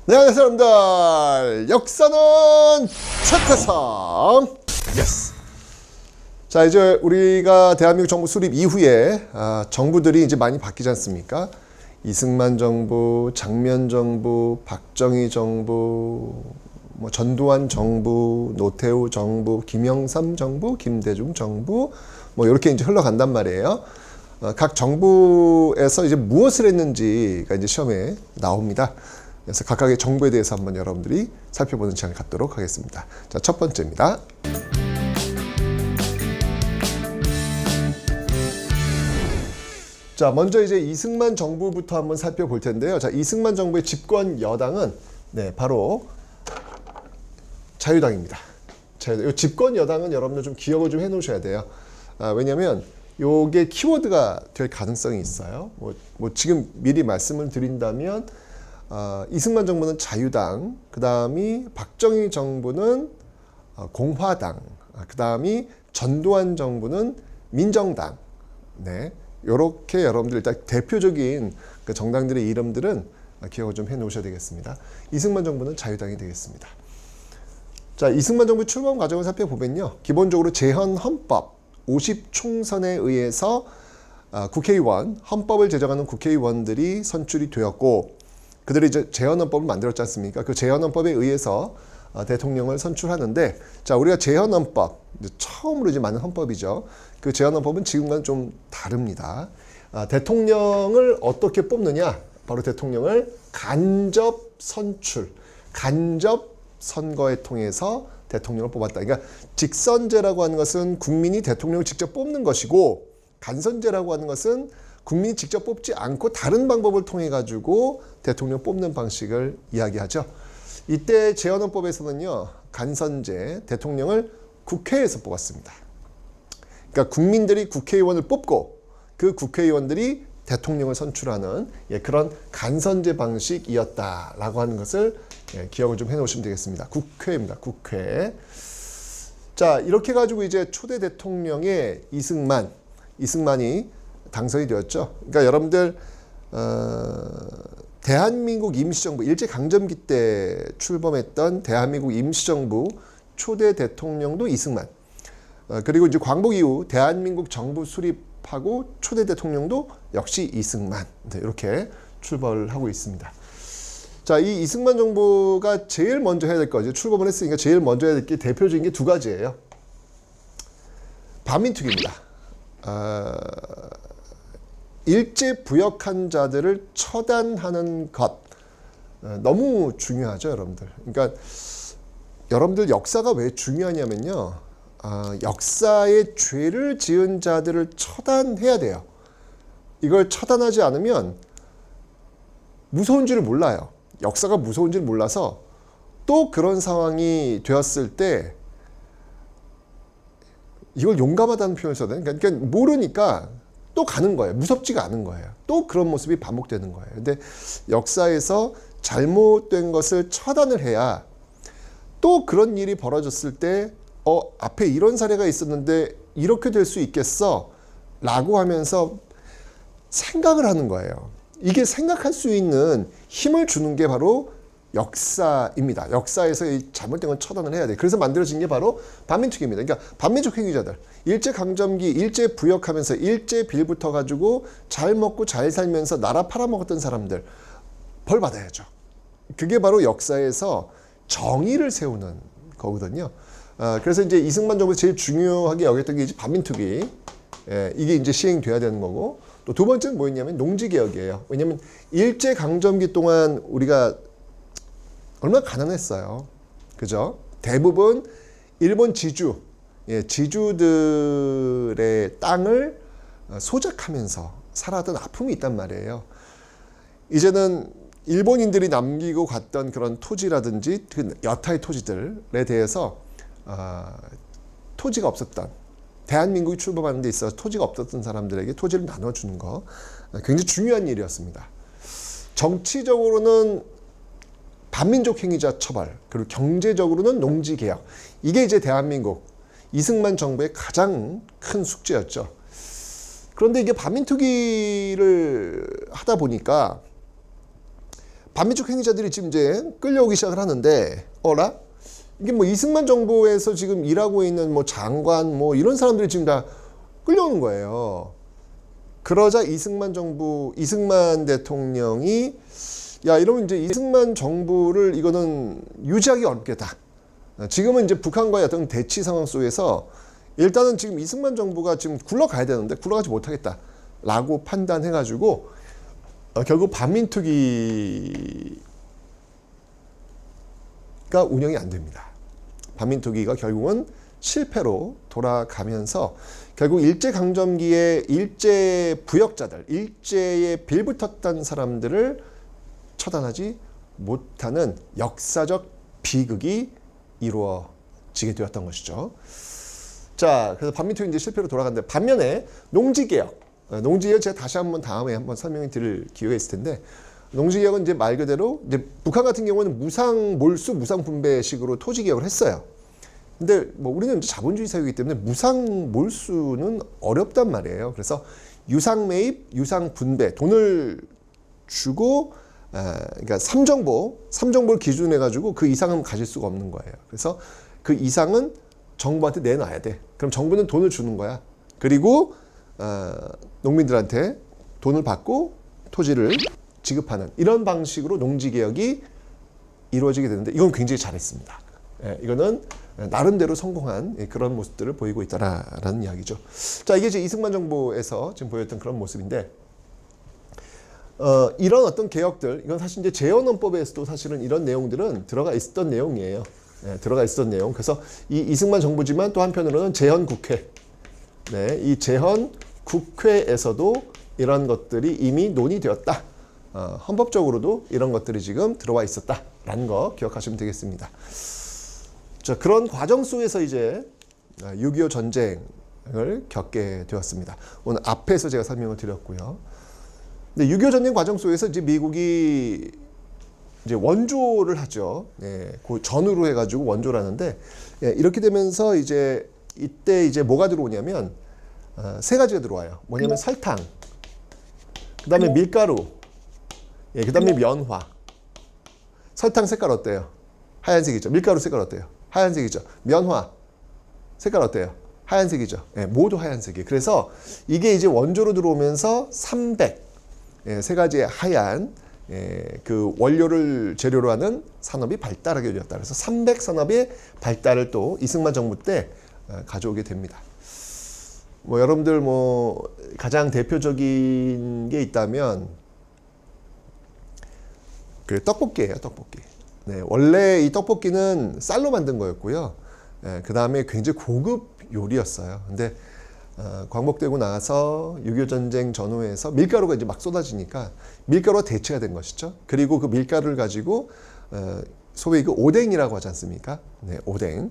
네, 안녕하세요, 여러분들. 역사는 최태성. 예스. 자, 이제 우리가 대한민국 정부 수립 이후에 정부들이 이제 많이 바뀌지 않습니까? 이승만 정부, 장면 정부, 박정희 정부, 뭐 전두환 정부, 노태우 정부, 김영삼 정부, 김대중 정부, 뭐 이렇게 이제 흘러간단 말이에요. 각 정부에서 이제 무엇을 했는지가 이제 시험에 나옵니다. 그래서 각각의 정부에 대해서 한번 여러분들이 살펴보는 시간을 갖도록 하겠습니다. 자, 첫 번째입니다. 자, 먼저 이제 이승만 정부부터 한번 살펴볼 텐데요. 자, 이승만 정부의 집권 여당은 바로 자유당입니다. 이 집권 여당은 여러분들 좀 기억을 좀 해놓으셔야 돼요. 왜냐하면 요게 키워드가 될 가능성이 있어요. 뭐 지금 미리 말씀을 드린다면 이승만 정부는 자유당, 그 다음이 박정희 정부는 공화당, 그 다음이 전두환 정부는 민정당. 네, 이렇게 여러분들 일단 대표적인 그 정당들의 이름들은 기억을 좀 해놓으셔야 되겠습니다. 이승만 정부는 자유당이 되겠습니다. 자, 이승만 정부 출범 과정을 살펴보면요, 기본적으로 제헌 헌법 50총선에 의해서 국회의원, 헌법을 제정하는 국회의원들이 선출이 되었고, 그들이 이제 제헌헌법을 만들었지 않습니까? 그 제헌헌법에 의해서 대통령을 선출하는데, 자, 우리가 제헌헌법, 처음으로 이제 만든 헌법이죠. 그 제헌헌법은 지금과는 좀 다릅니다. 대통령을 어떻게 뽑느냐? 바로 대통령을 간접 선출, 간접 선거에 통해서 대통령을 뽑았다. 그러니까 직선제라고 하는 것은 국민이 대통령을 직접 뽑는 것이고, 간선제라고 하는 것은 국민이 직접 뽑지 않고 다른 방법을 통해 가지고 대통령 뽑는 방식을 이야기하죠. 이때 제헌헌법에서는요, 간선제, 대통령을 국회에서 뽑았습니다. 그러니까 국민들이 국회의원을 뽑고 그 국회의원들이 대통령을 선출하는 그런 간선제 방식이었다라고 하는 것을 기억을 좀 해놓으시면 되겠습니다. 국회입니다. 국회. 자, 이렇게 가지고 이제 초대 대통령의 이승만이 당선이 되었죠. 그러니까 여러분들 대한민국 임시정부, 일제강점기 때 출범했던 대한민국 임시정부 초대 대통령도 이승만, 그리고 이제 광복 이후 대한민국 정부 수립하고 초대 대통령도 역시 이승만, 이렇게 출범을 하고 있습니다. 자, 이 이승만 정부가 제일 먼저 해야 될 거, 이제 출범을 했으니까 제일 먼저 해야 될 게 대표적인 게 두 가지예요. 반민특위입니다. 일제 부역한 자들을 처단하는 것, 너무 중요하죠, 여러분들. 그러니까 여러분들 역사가 왜 중요하냐면요, 역사에 죄를 지은 자들을 처단해야 돼요. 이걸 처단하지 않으면 무서운 줄을 몰라요. 역사가 무서운 줄 몰라서 또 그런 상황이 되었을 때 이걸 용감하다는 표현을 써야 되나? 그러니까 모르니까 또 가는 거예요. 무섭지가 않은 거예요. 또 그런 모습이 반복되는 거예요. 근데 역사에서 잘못된 것을 처단을 해야 또 그런 일이 벌어졌을 때 앞에 이런 사례가 있었는데 이렇게 될 수 있겠어? 라고 하면서 생각을 하는 거예요. 이게 생각할 수 있는 힘을 주는 게 바로 역사입니다. 역사에서 이 잘못된 건 처단을 해야 돼. 그래서 만들어진 게 바로 반민특위입니다. 그러니까 반민족 행위자들, 일제강점기, 일제 부역하면서 일제 빌부터 가지고 잘 먹고 잘 살면서 나라 팔아먹었던 사람들 벌 받아야죠. 그게 바로 역사에서 정의를 세우는 거거든요. 그래서 이제 이승만 정부에서 제일 중요하게 여겼던 게 이제 반민특위, 이게 이제 시행돼야 되는 거고, 또 두 번째는 뭐였냐면 농지개혁이에요. 왜냐하면 일제강점기 동안 우리가 얼마나 가난했어요. 그죠? 대부분 일본 지주들의 땅을 소작하면서 살았던 아픔이 있단 말이에요. 이제는 일본인들이 남기고 갔던 그런 토지라든지 그 여타의 토지들에 대해서 토지가 없었던, 대한민국이 출범하는 데 있어서 토지가 없었던 사람들에게 토지를 나눠주는 거 굉장히 중요한 일이었습니다. 정치적으로는 반민족 행위자 처벌, 그리고 경제적으로는 농지개혁. 이게 이제 대한민국 이승만 정부의 가장 큰 숙제였죠. 그런데 이게 반민특위를 하다 보니까 반민족 행위자들이 지금 이제 끌려오기 시작을 하는데, 어라? 이게 뭐 이승만 정부에서 지금 일하고 있는 뭐 장관 뭐 이런 사람들이 지금 다 끌려오는 거예요. 그러자 이승만 대통령이 야, 이러면 이제 이승만 정부를 이거는 유지하기 어렵겠다. 지금은 이제 북한과의 어떤 대치 상황 속에서 일단은 지금 이승만 정부가 지금 굴러가야 되는데 굴러가지 못하겠다라고 판단해가지고 결국 반민특위가 운영이 안 됩니다. 반민특위가 결국은 실패로 돌아가면서 결국 일제강점기에 일제 부역자들, 일제에 빌붙었던 사람들을 처단하지 못하는 역사적 비극이 이루어지게 되었던 것이죠. 자, 그래서 반민특위 이제 실패로 돌아갔는데 반면에 농지개혁 제가 다시 한번 다음에 한번 설명해 드릴 기회가 있을 텐데 농지개혁은 이제 말 그대로 이제 북한 같은 경우는 무상 몰수, 무상 분배식으로 토지 개혁을 했어요. 근데 뭐 우리는 이제 자본주의 사회이기 때문에 무상 몰수는 어렵단 말이에요. 그래서 유상 매입, 유상 분배, 돈을 주고 그러니까 삼정보를 기준으로 해가지고 그 이상은 가질 수가 없는 거예요. 그래서 그 이상은 정부한테 내놔야 돼. 그럼 정부는 돈을 주는 거야. 그리고 농민들한테 돈을 받고 토지를 지급하는 이런 방식으로 농지개혁이 이루어지게 되는데 이건 굉장히 잘했습니다. 이거는 나름대로 성공한 그런 모습들을 보이고 있다라는 이야기죠. 자, 이게 이제 이승만 정부에서 지금 보였던 그런 모습인데 이런 어떤 개혁들, 이건 사실 이제 재헌헌법에서도 사실은 이런 내용들은 들어가 있었던 내용이에요. 들어가 있었던 내용. 그래서 이 이승만 정부지만 또 한편으로는 재헌국회, 이 재헌국회에서도 이런 것들이 이미 논의되었다. 헌법적으로도 이런 것들이 지금 들어와 있었다라는 거 기억하시면 되겠습니다. 자, 그런 과정 속에서 이제 6.25 전쟁을 겪게 되었습니다. 오늘 앞에서 제가 설명을 드렸고요. 근데 6.25 전쟁 과정 속에서 이제 미국이 이제 원조를 하죠. 그 전후로 해가지고 원조를 하는데, 이렇게 되면서 이제 이때 이제 뭐가 들어오냐면, 세 가지가 들어와요. 뭐냐면 설탕, 그 다음에 밀가루, 그 다음에 면화. 설탕 색깔 어때요? 하얀색이죠. 밀가루 색깔 어때요? 하얀색이죠. 면화 색깔 어때요? 하얀색이죠. 모두 하얀색이에요. 그래서 이게 이제 원조로 들어오면서 300, 세 가지의 하얀 그 원료를 재료로 하는 산업이 발달하게 되었다. 그래서 300 산업의 발달을 또 이승만 정부 때 가져오게 됩니다. 뭐 여러분들 뭐 가장 대표적인 게 있다면 그 떡볶이예요, 떡볶이. 원래 이 떡볶이는 쌀로 만든 거였고요. 그 다음에 굉장히 고급 요리였어요. 근데 광복되고 나서 6.25 전쟁 전후에서 밀가루가 이제 막 쏟아지니까 밀가루가 대체가 된 것이죠. 그리고 그 밀가루를 가지고 소위 그 오뎅이라고 하지 않습니까? 오뎅.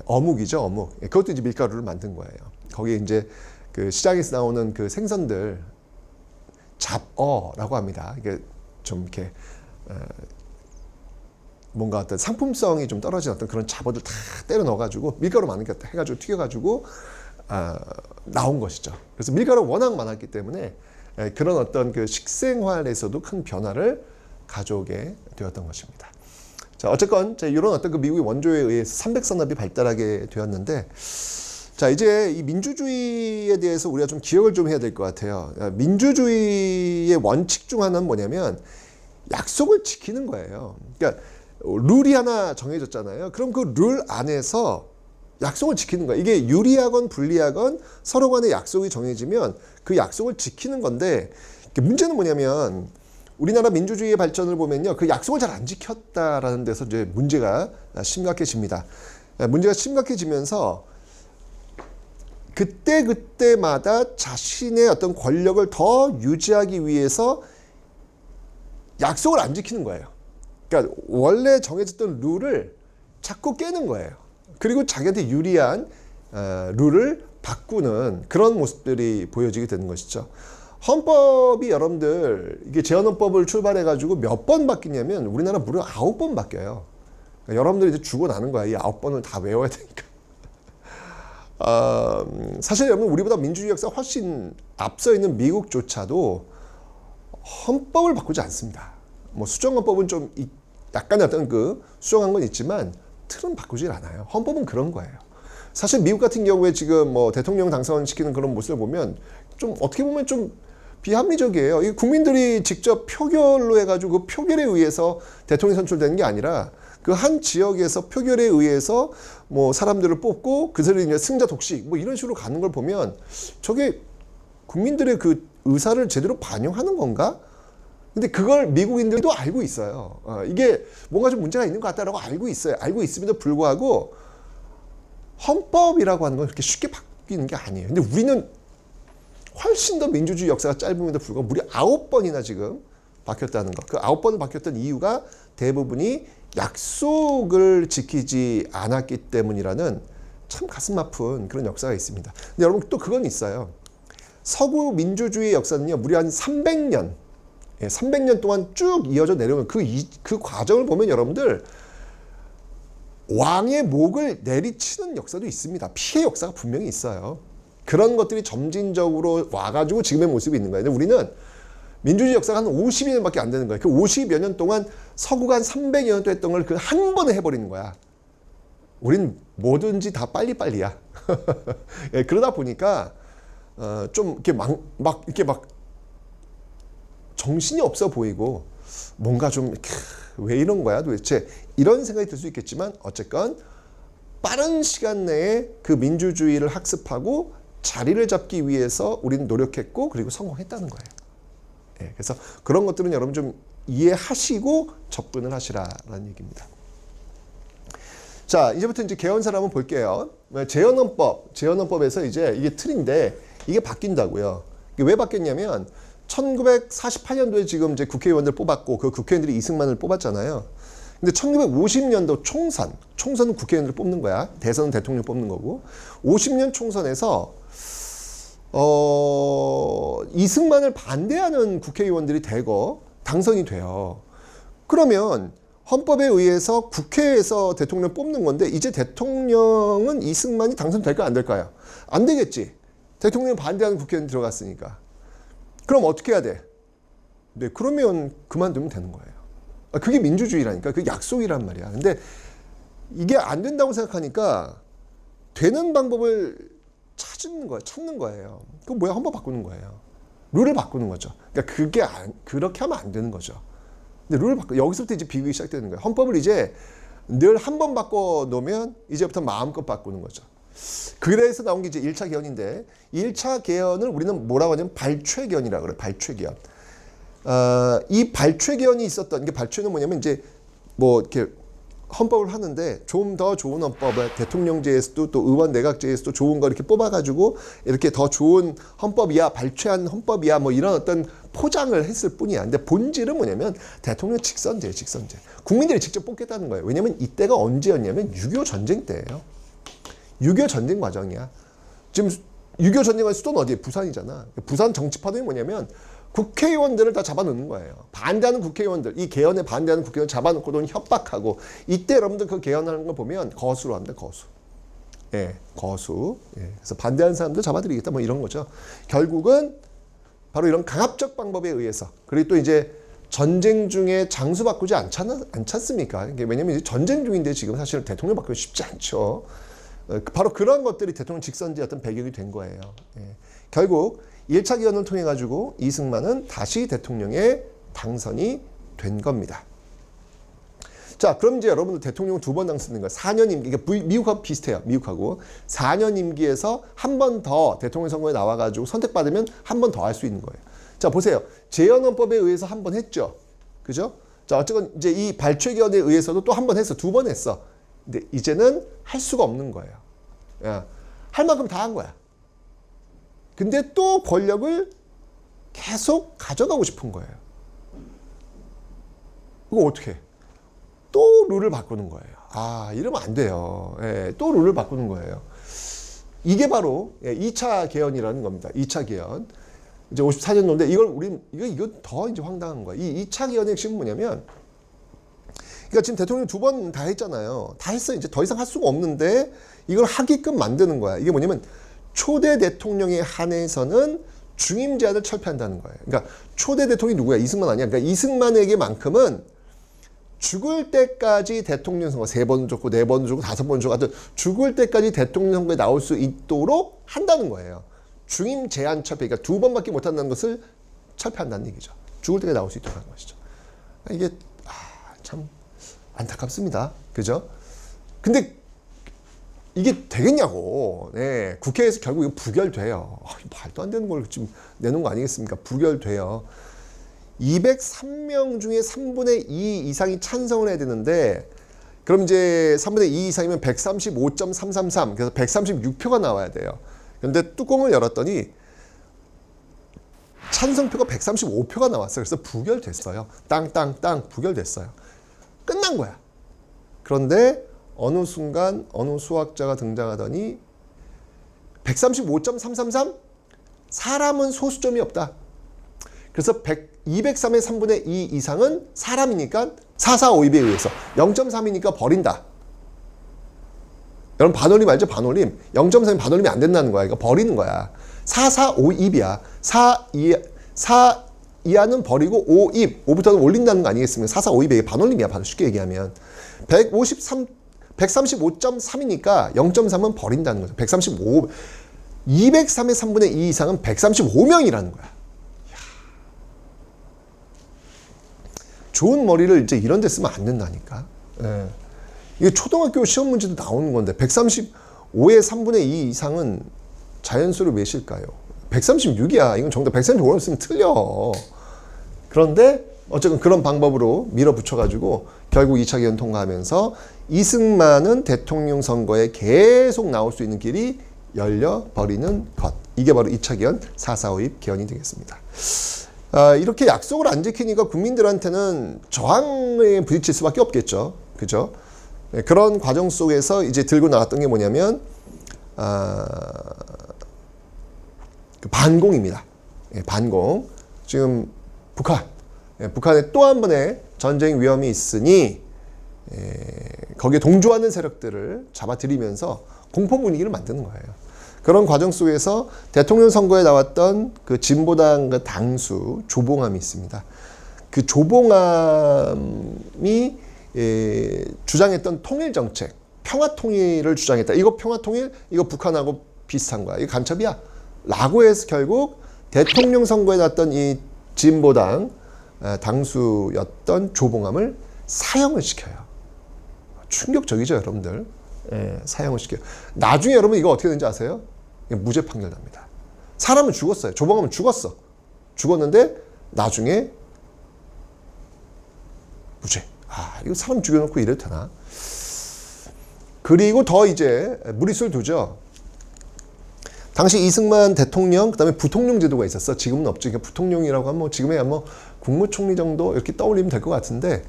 어묵이죠, 어묵. 그것도 이제 밀가루를 만든 거예요. 거기에 이제 그 시장에서 나오는 그 생선들 잡어라고 합니다. 이게 좀 이렇게 뭔가 어떤 상품성이 좀 떨어진 어떤 그런 잡어들 다 때려 넣어가지고 밀가루 많은 게 해가지고 튀겨가지고 나온 것이죠. 그래서 밀가루가 워낙 많았기 때문에 그런 어떤 그 식생활에서도 큰 변화를 가져오게 되었던 것입니다. 자, 어쨌건 이런 어떤 그 미국의 원조에 의해서 300산업이 발달하게 되었는데, 자, 이제 이 민주주의에 대해서 우리가 좀 기억을 좀 해야 될 것 같아요. 민주주의의 원칙 중 하나는 뭐냐면 약속을 지키는 거예요. 그러니까 룰이 하나 정해졌잖아요. 그럼 그 룰 안에서 약속을 지키는 거예요. 이게 유리하건 불리하건 서로 간에 약속이 정해지면 그 약속을 지키는 건데, 문제는 뭐냐면 우리나라 민주주의의 발전을 보면요, 그 약속을 잘 안 지켰다라는 데서 이제 문제가 심각해집니다. 문제가 심각해지면서 그때마다 자신의 어떤 권력을 더 유지하기 위해서 약속을 안 지키는 거예요. 그러니까 원래 정해졌던 룰을 자꾸 깨는 거예요. 그리고 자기한테 유리한 룰을 바꾸는 그런 모습들이 보여지게 되는 것이죠. 헌법이 여러분들 이게 재헌헌법을 출발해가지고 몇 번 바뀌냐면 우리나라 무려 9번 바뀌어요. 그러니까 여러분들이 이제 죽어나는 거야. 이 9번을 다 외워야 되니까. 사실 여러분 우리보다 민주주의 역사 훨씬 앞서 있는 미국조차도 헌법을 바꾸지 않습니다. 뭐 수정헌법은 좀 약간의 어떤 그 수정한 건 있지만 틀은 바꾸질 않아요. 헌법은 그런 거예요. 사실 미국 같은 경우에 지금 뭐 대통령 당선시키는 그런 모습을 보면 좀 어떻게 보면 좀 비합리적이에요. 이 국민들이 직접 표결로 해가지고 그 표결에 의해서 대통령이 선출되는 게 아니라 그 한 지역에서 표결에 의해서 뭐 사람들을 뽑고 그들이 이제 승자 독식 뭐 이런 식으로 가는 걸 보면 저게 국민들의 그 의사를 제대로 반영하는 건가? 근데 그걸 미국인들도 알고 있어요. 이게 뭔가 좀 문제가 있는 것 같다라고 알고 있어요. 알고 있음에도 불구하고 헌법이라고 하는 건 그렇게 쉽게 바뀌는 게 아니에요. 근데 우리는 훨씬 더 민주주의 역사가 짧음에도 불구하고 무려 9번이나 지금 바뀌었다는 거. 그 9번을 바뀌었던 이유가 대부분이 약속을 지키지 않았기 때문이라는 참 가슴 아픈 그런 역사가 있습니다. 근데 여러분 또 그건 있어요. 서구 민주주의 역사는요, 무려 한 300년, 300년 동안 쭉 이어져 내려오는 그 과정을 보면 여러분들 왕의 목을 내리치는 역사도 있습니다. 피해 역사가 분명히 있어요. 그런 것들이 점진적으로 와가지고 지금의 모습이 있는 거예요. 근데 우리는 민주주의 역사가 한 50여 년밖에 안 되는 거예요. 그 50여 년 동안 서구가 한 300여 년 동안 했던 걸 그 한 번에 해버리는 거야. 우린 뭐든지 다 빨리빨리야. 예, 그러다 보니까 좀 이렇게 이렇게 막 정신이 없어 보이고 뭔가 좀 왜 이런 거야 도대체 이런 생각이 들 수 있겠지만 어쨌건 빠른 시간 내에 그 민주주의를 학습하고 자리를 잡기 위해서 우리는 노력했고 그리고 성공했다는 거예요. 예, 그래서 그런 것들은 여러분 좀 이해하시고 접근을 하시라라는 얘기입니다. 자, 이제부터 이제 개헌사를 한번 볼게요. 재헌헌법에서 이제 이게 틀인데 이게 바뀐다고요. 이게 왜 바뀌었냐면 1948년도에 지금 이제 국회의원들 뽑았고 그 국회의원들이 이승만을 뽑았잖아요. 근데 1950년도 총선은 국회의원들 뽑는 거야. 대선은 대통령 뽑는 거고 50년 총선에서 이승만을 반대하는 국회의원들이 대거 당선이 돼요. 그러면 헌법에 의해서 국회에서 대통령 뽑는 건데 이제 대통령은 이승만이 당선될까 안 될까요? 안 되겠지. 대통령 반대하는 국회의원 들어갔으니까. 그럼 어떻게 해야 돼? 네, 그러면 그만두면 되는 거예요. 그게 민주주의라니까. 그게 약속이란 말이야. 근데 이게 안 된다고 생각하니까 되는 방법을 찾는 거예요. 그거 뭐야? 헌법 바꾸는 거예요. 룰을 바꾸는 거죠. 그러니까 그렇게 하면 안 되는 거죠. 근데 룰을 여기서부터 이제 비극이 시작되는 거예요. 헌법을 이제 늘 한 번 바꿔 놓으면 이제부터 마음껏 바꾸는 거죠. 그래서 나온 게 이제 1차 개헌인데 1차 개헌을 우리는 뭐라고 하냐면 발췌개헌이라고 그래요. 발췌개헌. 이 발췌개헌이 있었던 게 발췌는 뭐냐면 이제 뭐 이렇게 헌법을 하는데 좀 더 좋은 헌법을 대통령제에서도 또 의원 내각제에서도 좋은 거 이렇게 뽑아가지고 이렇게 더 좋은 헌법이야 발췌한 헌법이야 뭐 이런 어떤 포장을 했을 뿐이야. 근데 본질은 뭐냐면 대통령 직선제예요. 직선제. 국민들이 직접 뽑겠다는 거예요. 왜냐면 이때가 언제였냐면 6.25 전쟁 때예요. 6.25 전쟁 과정이야. 지금 6.25 전쟁의 수도는 어디에? 부산이잖아. 부산 정치파동이 뭐냐면 국회의원들을 다 잡아놓는 거예요. 반대하는 국회의원들, 이 개헌에 반대하는 국회의원 잡아놓고 돈 협박하고 이때 여러분들 그 개헌하는 걸 보면 거수로 합니다. 거수. 예, 거수. 예, 그래서 반대하는 사람들 잡아드리겠다 뭐 이런 거죠. 결국은 바로 이런 강압적 방법에 의해서 그리고 또 이제 전쟁 중에 장수 바꾸지 않잖습니까? 왜냐면 이제 전쟁 중인데 지금 사실 대통령 바꾸기 쉽지 않죠. 바로 그런 것들이 대통령 직선제 어떤 배경이 된 거예요. 예. 결국 1차 개헌을 통해 가지고 이승만은 다시 대통령에 당선이 된 겁니다. 자, 그럼 이제 여러분들 대통령 2번 당선된 거예요. 4년 임기. 그러니까 미국하고 비슷해요. 미국하고 4년 임기에서 한 번 더 대통령 선거에 나와 가지고 선택받으면 한 번 더 할 수 있는 거예요. 자, 보세요. 재헌헌법에 의해서 한 번 했죠. 그죠? 자, 어쨌건 이제 이 발췌개헌에 의해서도 또 한 번 했어. 2번 했어. 근데 이제는 할 수가 없는 거예요. 야, 할 만큼 다 한 거야. 근데 또 권력을 계속 가져가고 싶은 거예요. 이거 어떻게 해? 또 룰을 바꾸는 거예요. 아, 이러면 안 돼요. 예, 또 룰을 바꾸는 거예요. 이게 바로 2차 개헌이라는 겁니다. 2차 개헌. 이제 54년도인데 이거 더 이제 황당한 거예요. 이 2차 개헌의 핵심은 뭐냐면 그러니까 지금 대통령 2번 다 했잖아요. 다 했어요. 이제 더 이상 할 수가 없는데 이걸 하게끔 만드는 거야. 이게 뭐냐면 초대 대통령에 한해서는 중임 제한을 철폐한다는 거예요. 그러니까 초대 대통령이 누구야? 이승만 아니야. 그러니까 이승만에게만큼은 죽을 때까지 대통령 선거 3번 줬고 4번 주고 5번 주고 하여튼 죽을 때까지 대통령 선거에 나올 수 있도록 한다는 거예요. 중임 제한 철폐. 그러니까 2번밖에 못 한다는 것을 철폐한다는 얘기죠. 죽을 때까지 나올 수 있도록 하는 것이죠. 이게 참 안타깝습니다. 그죠? 근데 이게 되겠냐고. 네, 국회에서 결국 이거 부결돼요. 말도 안 되는 걸 지금 내놓은 거 아니겠습니까? 부결돼요. 203명 중에 3분의 2 이상이 찬성을 해야 되는데, 그럼 이제 3분의 2 이상이면 135.333, 그래서 136표가 나와야 돼요. 그런데 뚜껑을 열었더니 찬성표가 135표가 나왔어요. 그래서 부결됐어요. 땅땅땅 부결됐어요. 끝난 거야. 그런데 어느 순간 어느 수학자가 등장하더니 135.333? 사람은 소수점이 없다. 그래서 203의 3분의 2 이상은 사람이니까 4452에 의해서 0.3이니까 버린다. 여러분 반올림 알죠? 반올림. 0.3이 반올림이 안 된다는 거야. 이거 버리는 거야. 4452이야. 4 이하는 버리고 5입. 5부터는 올린다는 거 아니겠습니까? 4452이 반올림이야. 바로 쉽게 얘기하면. 135.3이니까 0.3은 버린다는 거죠. 135. 203의 3분의 2 이상은 135명이라는 거야. 좋은 머리를 이제 이런 데 쓰면 안 된다니까. 예. 이게 초등학교 시험 문제도 나오는 건데 135의 3분의 2 이상은 자연수를 몇일까요? 136이야. 이건 정답 135를 쓰면 틀려. 그런데 어쨌든 그런 방법으로 밀어붙여가지고 결국 2차 개헌 통과하면서 이승만은 대통령 선거에 계속 나올 수 있는 길이 열려버리는 것. 이게 바로 2차 개헌 4.4.5입 개헌이 되겠습니다. 이렇게 약속을 안 지키니까 국민들한테는 저항에 부딪힐 수밖에 없겠죠. 그죠? 네, 그런 과정 속에서 이제 들고 나왔던 게 뭐냐면, 반공입니다. 예, 반공. 지금 북한에 또 한 번의 전쟁 위험이 있으니, 거기에 동조하는 세력들을 잡아들이면서 공포 분위기를 만드는 거예요. 그런 과정 속에서 대통령 선거에 나왔던 그 진보당 그 당수 조봉암이 있습니다. 그 조봉암이 주장했던 통일 정책, 평화 통일을 주장했다. 이거 평화 통일, 이거 북한하고 비슷한 거야. 이거 간첩이야. 라고 해서 결국 대통령 선거에 나왔던 이 진보당 당수였던 조봉암을 사형을 시켜요. 충격적이죠, 여러분들. 사형을 시켜요. 나중에 여러분 이거 어떻게 되는지 아세요? 무죄 판결납니다. 사람은 죽었어요. 조봉암은 죽었어. 죽었는데 나중에 무죄. 이거 사람 죽여놓고 이래도 되나? 그리고 더 이제 무리수를 두죠. 당시 이승만 대통령, 그 다음에 부통령 제도가 있었어. 지금은 없죠. 그러니까 부통령이라고 하면 지금의 국무총리 정도 이렇게 떠올리면 될 것 같은데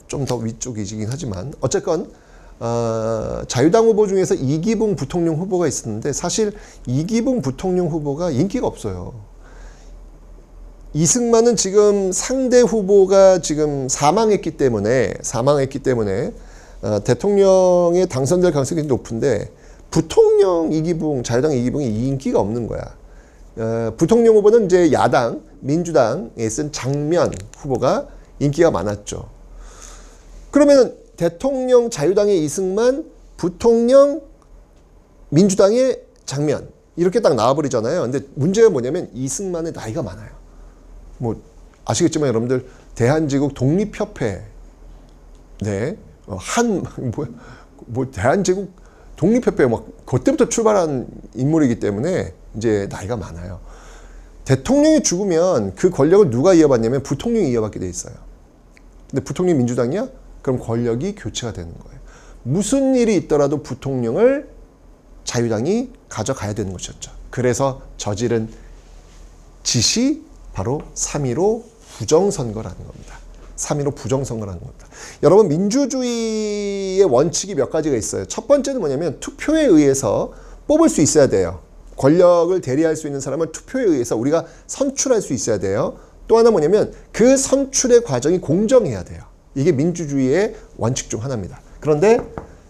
좀 더 위쪽이긴 하지만 어쨌건 자유당 후보 중에서 이기붕 부통령 후보가 있었는데 사실 이기붕 부통령 후보가 인기가 없어요. 이승만은 지금 상대 후보가 지금 사망했기 때문에 대통령에 당선될 가능성이 높은데 부통령 이기붕, 자유당 이기붕이 인기가 없는 거야. 부통령 후보는 이제 야당, 민주당에 쓴 장면 후보가 인기가 많았죠. 그러면 대통령 자유당의 이승만, 부통령 민주당의 장면 이렇게 딱 나와버리잖아요. 근데 문제가 뭐냐면 이승만의 나이가 많아요. 뭐 아시겠지만 여러분들 대한제국 독립협회 대한제국 독립협회 그때부터 출발한 인물이기 때문에 이제 나이가 많아요. 대통령이 죽으면 그 권력을 누가 이어받냐면 부통령이 이어받게 돼 있어요. 근데 부통령이 민주당이야? 그럼 권력이 교체가 되는 거예요. 무슨 일이 있더라도 부통령을 자유당이 가져가야 되는 것이었죠. 그래서 저지른 짓이 바로 3.15 부정선거라는 겁니다. 3.15 부정선거라는 겁니다. 여러분 민주주의의 원칙이 몇 가지가 있어요. 첫 번째는 뭐냐면 투표에 의해서 뽑을 수 있어야 돼요. 권력을 대리할 수 있는 사람을 투표에 의해서 우리가 선출할 수 있어야 돼요. 또 하나 뭐냐면 그 선출의 과정이 공정해야 돼요. 이게 민주주의의 원칙 중 하나입니다. 그런데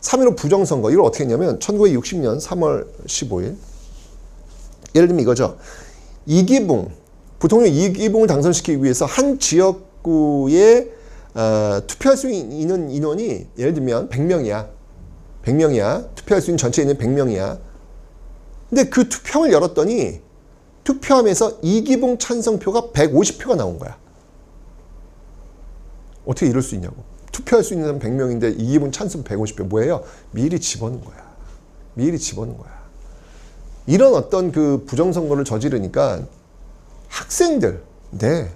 3.15 부정선거 이걸 어떻게 했냐면 1960년 3월 15일 예를 들면 이거죠. 이기붕, 부통령 이기붕을 당선시키기 위해서 한 지역구에 투표할 수 있는 인원이 예를 들면 100명이야. 100명이야. 투표할 수 있는 전체 인원 100명이야. 근데 그 투표를 열었더니 투표함에서 이기붕 찬성표가 150표가 나온 거야. 어떻게 이럴 수 있냐고. 투표할 수 있는 사람 100명인데 이기붕 찬성 150표. 뭐예요? 미리 집어넣은 거야. 미리 집어넣은 거야. 이런 어떤 그 부정선거를 저지르니까 학생들, 네,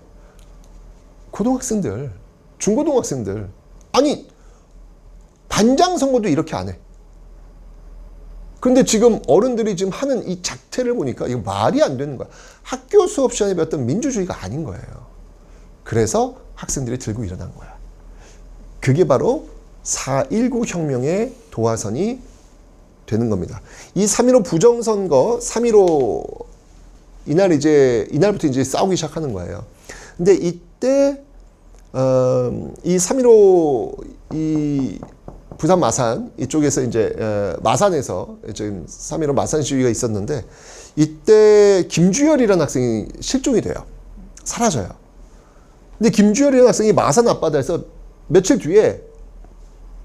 고등학생들, 중고등학생들, 아니 반장 선거도 이렇게 안 해. 근데 지금 어른들이 지금 하는 이 작태를 보니까 이거 말이 안 되는 거야. 학교 수업 시간에 배웠던 민주주의가 아닌 거예요. 그래서 학생들이 들고 일어난 거야. 그게 바로 4.19 혁명의 도화선이 되는 겁니다. 이 3.15 부정선거, 3.15 이날부터 이제 싸우기 시작하는 거예요. 근데 이때 이 3.15 이 부산 마산 이쪽에서 이제 마산에서 지금 3.15 마산 시위가 있었는데 이때 김주열이라는 학생이 실종이 돼요. 사라져요. 근데 김주열이라는 학생이 마산 앞바다에서 며칠 뒤에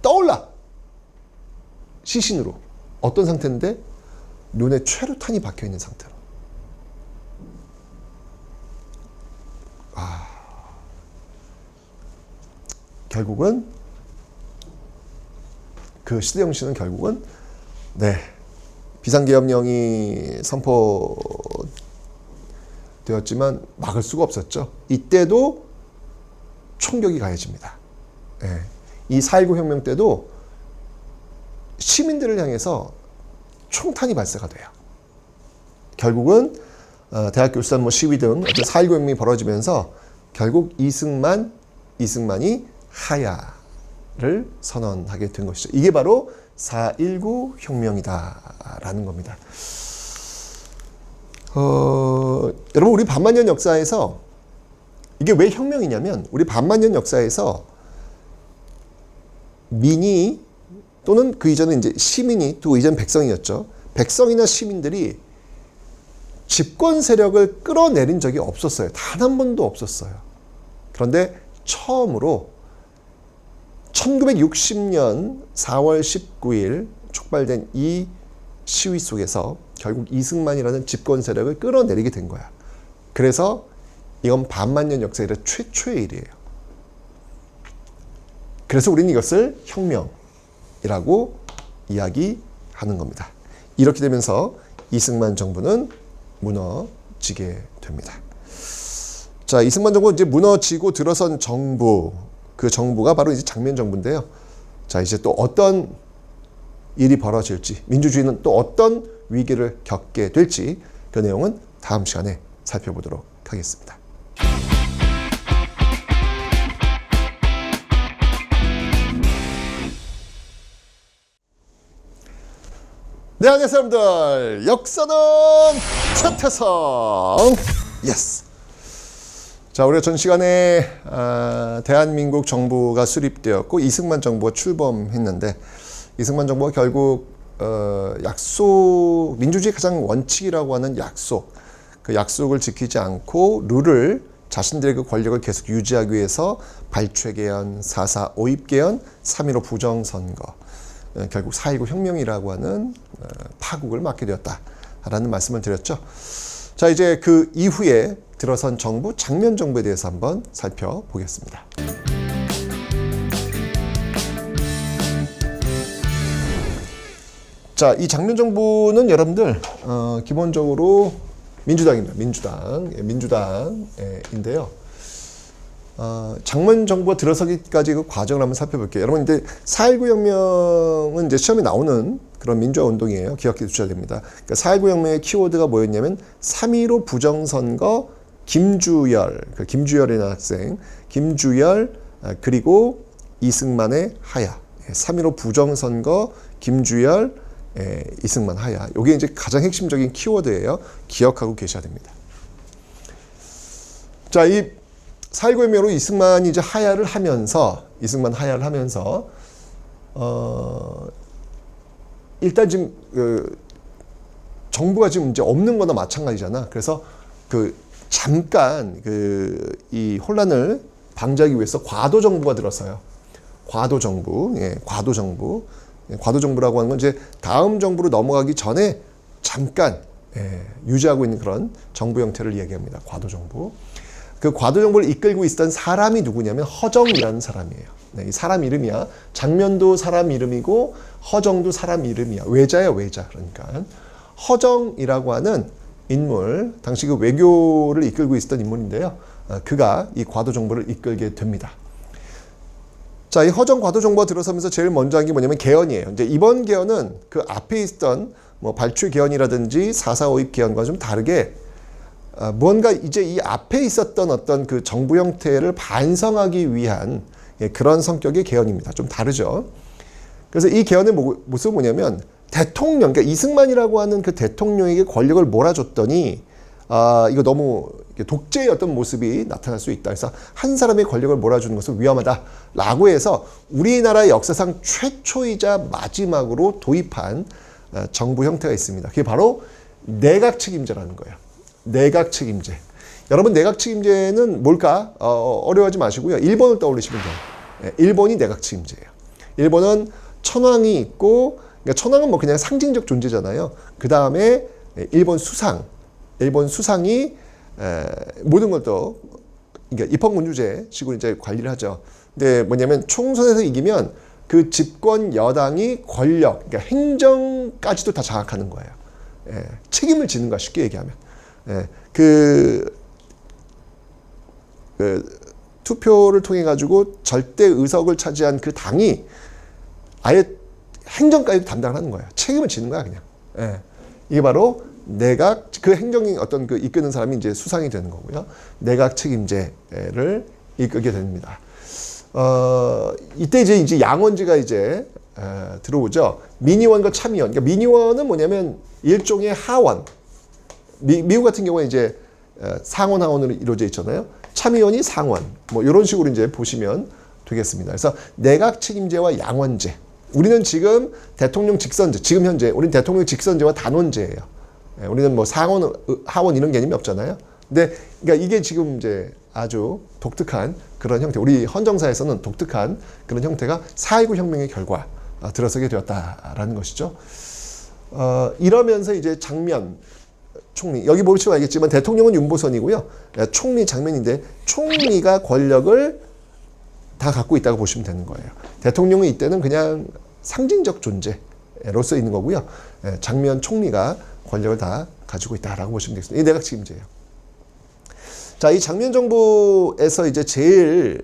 떠올라. 시신으로. 어떤 상태인데? 눈에 최루탄이 박혀있는 상태로. 결국은 그 시대영 씨는 결국은 네, 비상계엄령이 선포되었지만 막을 수가 없었죠. 이때도 총격이 가해집니다. 네. 이 4.19 혁명 때도 시민들을 향해서 총탄이 발사가 돼요. 결국은 대학교 수산 시위 등 4.19 혁명이 벌어지면서 결국 이승만이 하야를 선언하게 된 것이죠. 이게 바로 4.19 혁명이다라는 겁니다. 여러분 우리 반만년 역사에서 이게 왜 혁명이냐면 우리 반만년 역사에서 민이 또는 그 이전에 이제 시민이 또 이전 백성이었죠. 백성이나 시민들이 집권 세력을 끌어내린 적이 없었어요. 단 한 번도 없었어요. 그런데 처음으로 1960년 4월 19일 촉발된 이 시위 속에서 결국 이승만이라는 집권 세력을 끌어내리게 된 거야. 그래서 이건 반만년 역사 이래 최초의 일이에요. 그래서 우리는 이것을 혁명이라고 이야기하는 겁니다. 이렇게 되면서 이승만 정부는 무너지게 됩니다. 자, 이승만 정부 이제 무너지고 들어선 정부, 그 정부가 바로 이제 장면 정부인데요. 자, 이제 또 어떤 일이 벌어질지, 민주주의는 또 어떤 위기를 겪게 될지 그 내용은 다음 시간에 살펴보도록 하겠습니다. 네, 안녕하세요 여러분들. 역사는 최태성. 예스. 자, 우리가 전 시간에 대한민국 정부가 수립되었고 이승만 정부가 출범했는데 이승만 정부가 결국 약속, 민주주의 가장 원칙이라고 하는 약속, 그 약속을 지키지 않고 룰을 자신들의 그 권력을 계속 유지하기 위해서 발췌개헌, 4.4 오입개헌, 3.15 부정선거, 결국 4.19 혁명이라고 하는 파국을 맞게 되었다라는 말씀을 드렸죠. 자, 이제 그 이후에 들어선 정부, 장면 정부에 대해서 한번 살펴보겠습니다. 자, 이 장면 정부는 여러분들 기본적으로 민주당입니다. 민주당인데요. 장면 정부가 들어서기까지 그 과정을 한번 살펴볼게요. 여러분, 이제 4.19 혁명은 이제 시험에 나오는 그런 민주화 운동이에요. 기억해 주셔야 됩니다. 그러니까 4.19 혁명의 키워드가 뭐였냐면 3.15 부정선거, 김주열이라는 학생, 김주열, 그리고 이승만의 하야. 3.15 부정선거, 김주열, 이승만 하야. 이게 이제 가장 핵심적인 키워드예요. 기억하고 계셔야 됩니다. 자, 이 4.19 혁명으로 이승만이 이제 하야를 하면서, 일단 지금 정부가 지금 이제 없는 거나 마찬가지잖아. 그래서 잠깐 이 혼란을 방지하기 위해서 과도 정부가 들어서요. 과도 정부, 과도 정부. 과도 정부라고 하는 건 이제 다음 정부로 넘어가기 전에 잠깐 유지하고 있는 그런 정부 형태를 이야기합니다. 과도 정부. 그 과도 정부를 이끌고 있었던 사람이 누구냐면 허정이라는 사람이에요. 이 사람 이름이야. 장면도 사람 이름이고 허정도 사람 이름이야. 외자야, 외자. 그러니까 허정이라고 하는 인물, 당시 그 외교를 이끌고 있었던 인물인데요. 그가 이 과도 정부를 이끌게 됩니다. 자, 이 허정 과도 정부가 들어서면서 제일 먼저 한 게 뭐냐면 개헌이에요. 이제 이번 개헌은 그 앞에 있었던 뭐 발출 개헌이라든지 4.4.5입 개헌과 좀 다르게 뭔가 이제 이 앞에 있었던 어떤 그 정부 형태를 반성하기 위한 그런 성격의 개헌입니다. 좀 다르죠. 그래서 이 개헌의 모습은 뭐냐면 대통령, 그러니까 이승만이라고 하는 그 대통령에게 권력을 몰아줬더니 이거 너무 독재의 어떤 모습이 나타날 수 있다. 그래서 한 사람의 권력을 몰아주는 것은 위험하다라고 해서 우리나라의 역사상 최초이자 마지막으로 도입한 정부 형태가 있습니다. 그게 바로 내각 책임제라는 거예요. 내각 책임제. 여러분, 내각 책임제는 뭘까? 어려워하지 마시고요. 일본을 떠올리시면 돼요. 일본이 내각 책임제예요. 일본은 천황이 있고, 그러니까 천황은 뭐 그냥 상징적 존재잖아요. 그 다음에 일본 수상이 모든 걸 또 그러니까 입헌군주제 식으로 이제 관리를 하죠. 근데 뭐냐면 총선에서 이기면 그 집권 여당이 권력, 그러니까 행정까지도 다 장악하는 거예요. 책임을 지는 거야, 쉽게 얘기하면. 투표를 통해 가지고 절대 의석을 차지한 그 당이 아예 행정까지 담당을 하는 거예요. 책임을 지는 거야, 그냥. 이게 바로 내각, 그 행정이 어떤 그 이끄는 사람이 이제 수상이 되는 거고요. 내각 책임제를 이끌게 됩니다. 이때 이제 양원제가 이제 들어오죠. 민의원과 참의원. 그러니까 민의원은 뭐냐면 일종의 하원. 미국 같은 경우에 이제 상원 하원으로 이루어져 있잖아요. 참의원이 상원. 뭐 이런 식으로 이제 보시면 되겠습니다. 그래서 내각 책임제와 양원제. 우리는 지금 대통령 직선제, 지금 현재 우리는 대통령 직선제와 단원제예요. 우리는 뭐 상원, 하원 이런 개념이 없잖아요. 근데 그러니까 이게 지금 이제 아주 독특한 그런 형태, 우리 헌정사에서는 독특한 그런 형태가 4.19 혁명의 결과 들어서게 되었다라는 것이죠. 이러면서 이제 장면 총리, 여기 보시면 알겠지만 대통령은 윤보선이고요. 총리 장면인데 총리가 권력을 다 갖고 있다고 보시면 되는 거예요. 대통령은 이때는 그냥 상징적 존재로서 있는 거고요. 장면 총리가 권력을 다 가지고 있다라고 보시면 되겠습니다. 이게 내각 책임제예요. 자, 이 장면 정부에서 이제 제일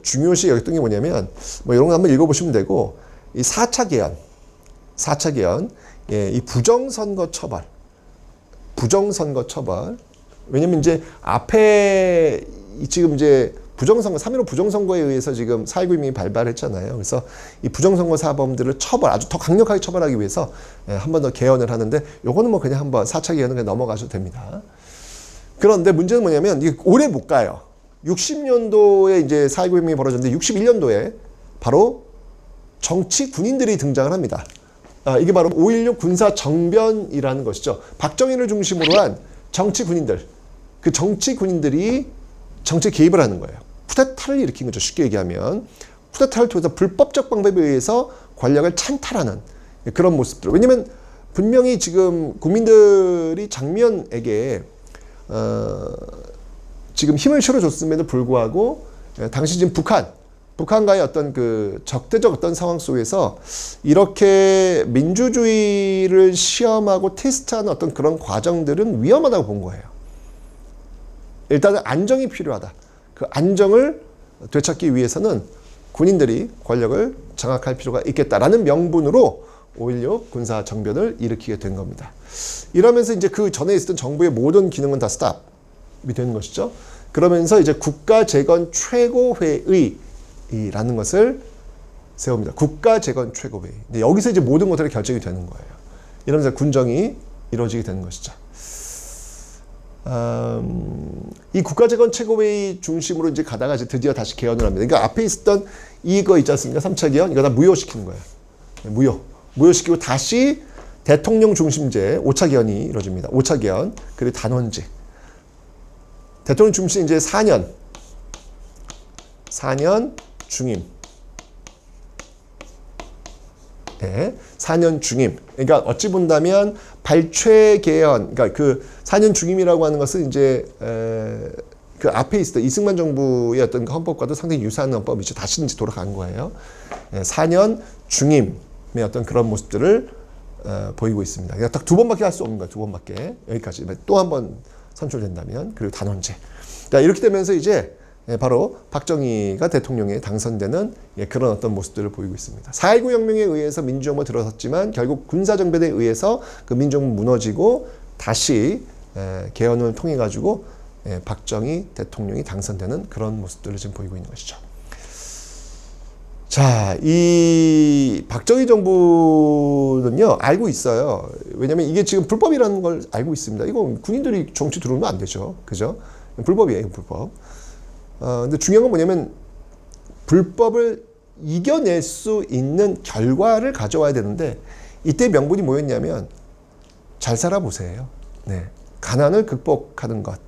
중요시 여겼던 게 뭐냐면 뭐 이런 거 한번 읽어보시면 되고, 이 4차 개헌, 이 부정선거 처벌. 왜냐면 이제 앞에 지금 이제 부정선거, 3.15 부정선거에 의해서 지금 4.19 혁명이 발발했잖아요. 그래서 이 부정선거 사범들을 아주 더 강력하게 처벌하기 위해서 한 번 더 개헌을 하는데, 요거는 뭐 그냥 한번 4차 개헌은 그냥 넘어가셔도 됩니다. 그런데 문제는 뭐냐면, 이게 오래 못 가요. 60년도에 이제 4.19 혁명이 벌어졌는데, 61년도에 바로 정치 군인들이 등장을 합니다. 이게 바로 5.16 군사 정변이라는 것이죠. 박정희를 중심으로 한 정치 군인들, 그 정치 군인들이 정치에 개입을 하는 거예요. 쿠데타를 일으킨 거죠. 쉽게 얘기하면 쿠데타를 통해서 불법적 방법에 의해서 권력을 찬탈하는 그런 모습들. 왜냐하면 분명히 지금 국민들이 장면에게 지금 힘을 실어줬음에도 불구하고 당시 지금 북한과의 어떤 그 적대적 어떤 상황 속에서 이렇게 민주주의를 시험하고 테스트하는 어떤 그런 과정들은 위험하다고 본 거예요. 일단은 안정이 필요하다. 그 안정을 되찾기 위해서는 군인들이 권력을 장악할 필요가 있겠다라는 명분으로 5.16 군사 정변을 일으키게 된 겁니다. 이러면서 이제 그 전에 있었던 정부의 모든 기능은 다 스탑이 되는 것이죠. 그러면서 이제 국가재건 최고회의라는 것을 세웁니다. 국가재건 최고회의. 근데 여기서 이제 모든 것들이 결정이 되는 거예요. 이러면서 군정이 이루어지게 되는 것이죠. 이 국가재건 최고회의 중심으로 이제 가다가 이제 드디어 다시 개헌을 합니다. 그러니까 앞에 있었던 이거 있지 않습니까? 3차 개헌, 이거 다 무효시키는 거예요. 무효시키고 다시 대통령 중심제 5차 개헌이 이루어집니다. 5차 개헌, 그리고 단원제. 대통령 중심 이제 4년 중임. 네, 4년 중임. 그러니까 어찌 본다면 발췌 개헌, 그러니까 그 4년 중임이라고 하는 것은 이제 그 앞에 있었던 이승만 정부의 어떤 헌법과도 상당히 유사한 헌법이죠. 다시 이제 돌아간 거예요. 4년 중임의 어떤 그런 모습들을 보이고 있습니다. 그러니까 딱 2번밖에 할 수 없는 거예요. 2번밖에. 여기까지. 또 한 번 선출된다면. 그리고 단원제. 자, 이렇게 되면서 이제 바로 박정희가 대통령에 당선되는 그런 어떤 모습들을 보이고 있습니다. 4.19 혁명에 의해서 민주정부가 들어섰지만 결국 군사정변에 의해서 그 민주정부 무너지고 다시 개헌을 통해 가지고 박정희 대통령이 당선되는 그런 모습들을 지금 보이고 있는 것이죠. 자, 이 박정희 정부는요, 알고 있어요. 왜냐면 이게 지금 불법이라는 걸 알고 있습니다. 이거 군인들이 정치 들어오면 안 되죠. 그죠? 불법이에요, 불법. 근데 중요한 건 뭐냐면 불법을 이겨낼 수 있는 결과를 가져와야 되는데 이때 명분이 뭐였냐면 잘 살아보세요. 네. 가난을 극복하는 것.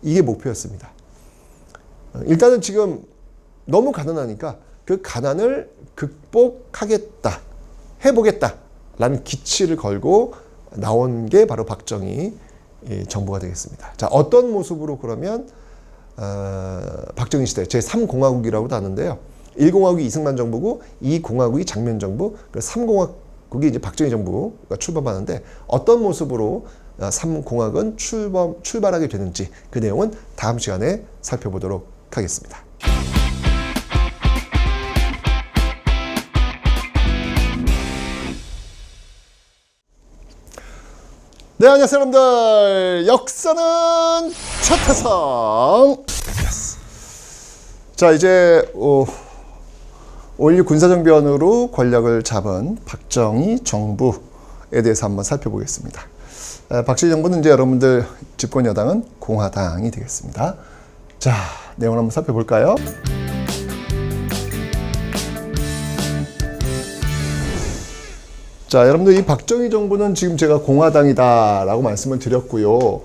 이게 목표였습니다. 일단은 지금 너무 가난하니까 그 가난을 극복하겠다, 해보겠다 라는 기치를 걸고 나온 게 바로 박정희 정부가 되겠습니다. 자, 어떤 모습으로 그러면 박정희 시대 제3공화국이라고도 하는데요. 1공화국이 이승만 정부고 2공화국이 장면 정부, 3공화국이 이제 박정희 정부가 출범하는데 어떤 모습으로 3공화국은 출발하게 되는지 그 내용은 다음 시간에 살펴보도록 하겠습니다. 네, 안녕하세요 여러분들. 역사는 최태성. 자, 이제 5.16 군사정변으로 권력을 잡은 박정희 정부에 대해서 한번 살펴보겠습니다. 박정희 정부는 이제 여러분들 집권 여당은 공화당이 되겠습니다. 자, 내용을 한번 살펴볼까요? 자, 여러분들 이 박정희 정부는 지금 제가 공화당이다라고 말씀을 드렸고요.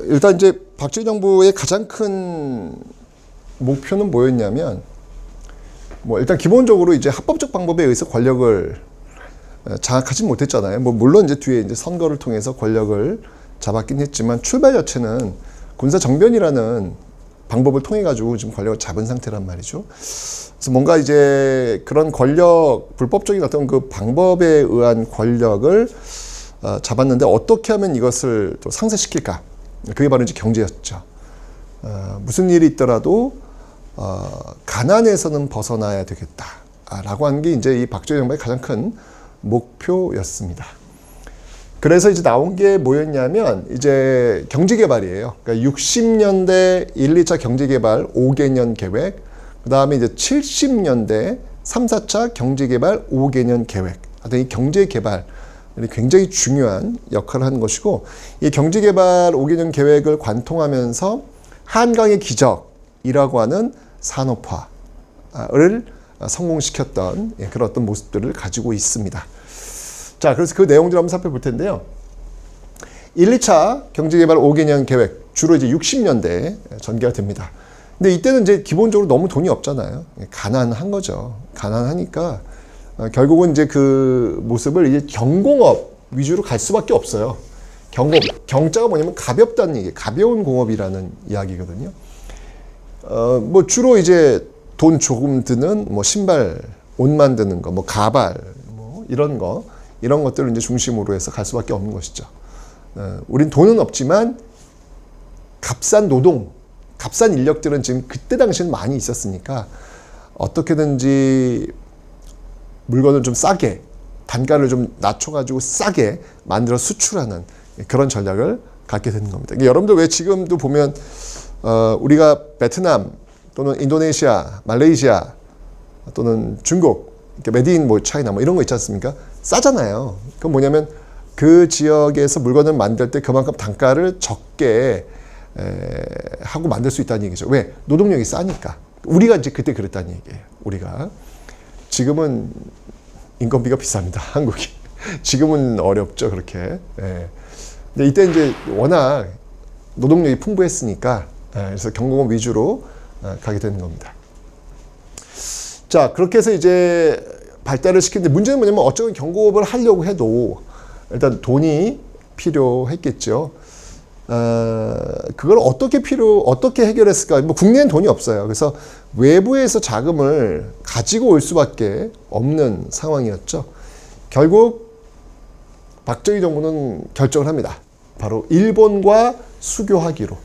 일단 이제 박정희 정부의 가장 큰 목표는 뭐였냐면, 일단 기본적으로 이제 합법적 방법에 의해서 권력을 장악하지 못했잖아요. 물론 이제 뒤에 이제 선거를 통해서 권력을 잡았긴 했지만 출발 자체는 군사 정변이라는 방법을 통해 가지고 지금 권력을 잡은 상태란 말이죠. 그래서 뭔가 이제 그런 권력, 불법적인 어떤 그 방법에 의한 권력을 잡았는데 어떻게 하면 이것을 또 상쇄시킬까? 그게 바로 이제 경제였죠. 무슨 일이 있더라도 가난에서는 벗어나야 되겠다라고 하는 게 이제 이 박정희 정부의 가장 큰 목표였습니다. 그래서 이제 나온 게 뭐였냐면 이제 경제개발이에요. 그러니까 60년대 1, 2차 경제개발 5개년 계획, 그 다음에 이제 70년대 3, 4차 경제개발 5개년 계획. 이 경제개발이 굉장히 중요한 역할을 하는 것이고, 이 경제개발 5개년 계획을 관통하면서 한강의 기적이라고 하는 산업화를 성공시켰던 그런 어떤 모습들을 가지고 있습니다. 자, 그래서 그 내용들을 한번 살펴볼 텐데요. 1, 2차 경제개발 5개년 계획, 주로 이제 60년대에 전개가 됩니다. 근데 이때는 이제 기본적으로 너무 돈이 없잖아요. 가난한 거죠. 가난하니까 결국은 이제 그 모습을 이제 경공업 위주로 갈 수밖에 없어요. 경자가 뭐냐면 가볍다는 얘기, 가벼운 공업이라는 이야기거든요. 주로 이제 돈 조금 드는 신발, 옷 만드는 거, 가발, 이런 것들을 이제 중심으로 해서 갈 수밖에 없는 것이죠. 우린 돈은 없지만 값싼 노동, 값싼 인력들은 지금 그때 당시에는 많이 있었으니까 어떻게든지 물건을 좀 싸게, 단가를 좀 낮춰가지고 싸게 만들어 수출하는 그런 전략을 갖게 되는 겁니다. 여러분들 왜 지금도 보면 우리가 베트남 또는 인도네시아, 말레이시아 또는 중국, 메디인 차이나 이런 거 있지 않습니까? 싸잖아요. 그건 뭐냐면 그 지역에서 물건을 만들 때 그만큼 단가를 적게 하고 만들 수 있다는 얘기죠. 왜? 노동력이 싸니까. 우리가 이제 그때 그랬다는 얘기예요. 우리가. 지금은 인건비가 비쌉니다. 한국이. 지금은 어렵죠. 그렇게. 근데 이때 이제 워낙 노동력이 풍부했으니까 그래서 경공업 위주로 가게 되는 겁니다. 자, 그렇게 해서 이제 발달을 시키는데 문제는 뭐냐면 어쩌면 경공업을 하려고 해도 일단 돈이 필요했겠죠. 그걸 어떻게 해결했을까? 뭐 국내엔 돈이 없어요. 그래서 외부에서 자금을 가지고 올 수밖에 없는 상황이었죠. 결국 박정희 정부는 결정을 합니다. 바로 일본과 수교하기로.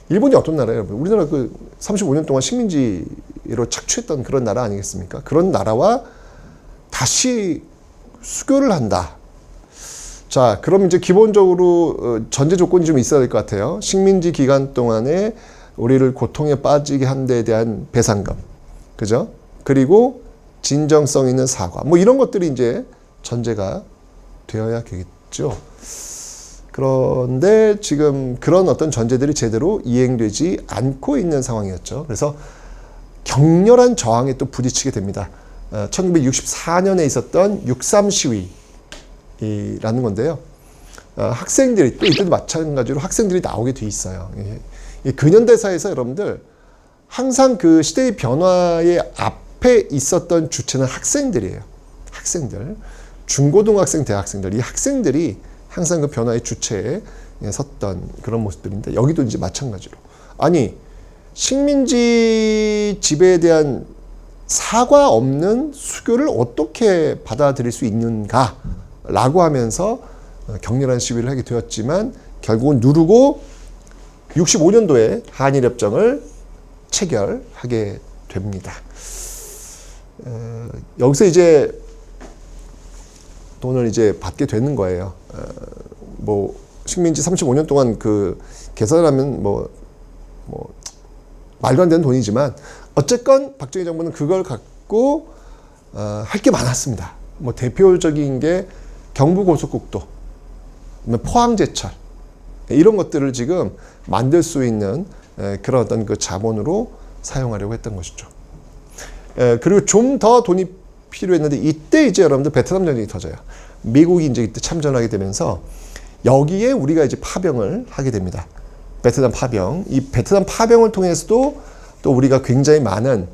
일본이 어떤 나라예요? 우리나라 그 35년 동안 식민지로 착취했던 그런 나라 아니겠습니까? 그런 나라와 다시 수교를 한다. 자, 그럼 이제 기본적으로 전제 조건이 좀 있어야 될 것 같아요. 식민지 기간 동안에 우리를 고통에 빠지게 한 데에 대한 배상금, 그죠? 그리고 진정성 있는 사과, 뭐 이런 것들이 이제 전제가 되어야겠죠. 그런데 지금 그런 어떤 전제들이 제대로 이행되지 않고 있는 상황이었죠. 그래서 격렬한 저항에 또 부딪히게 됩니다. 1964년에 있었던 6.3 시위라는 건데요. 학생들이 또 이때도 마찬가지로 학생들이 나오게 돼 있어요. 이 근현대사에서 여러분들 항상 그 시대의 변화의 앞에 있었던 주체는 학생들이에요. 학생들. 중고등학생, 대학생들. 이 학생들이 항상 그 변화의 주체에 섰던 그런 모습들인데 여기도 이제 마찬가지로. 아니, 식민지 지배에 대한 사과 없는 수교를 어떻게 받아들일 수 있는가 라고 하면서 격렬한 시위를 하게 되었지만 결국은 누르고 65년도에 한일협정을 체결하게 됩니다. 여기서 이제 돈을 이제 받게 되는 거예요. 뭐 식민지 35년 동안 그 계산하면 뭐 말도 안 되는 돈이지만 어쨌건 박정희 정부는 그걸 갖고 할 게 많았습니다. 뭐 대표적인 게 경부고속국도, 포항제철 이런 것들을 지금 만들 수 있는 그런 어떤 그 자본으로 사용하려고 했던 것이죠. 그리고 좀 더 돈이 필요했는데 이때 이제 여러분들 베트남 전쟁이 터져요. 미국이 이제 이때 참전하게 되면서 여기에 우리가 이제 파병을 하게 됩니다. 베트남 파병. 이 베트남 파병을 통해서도 또 우리가 굉장히 많은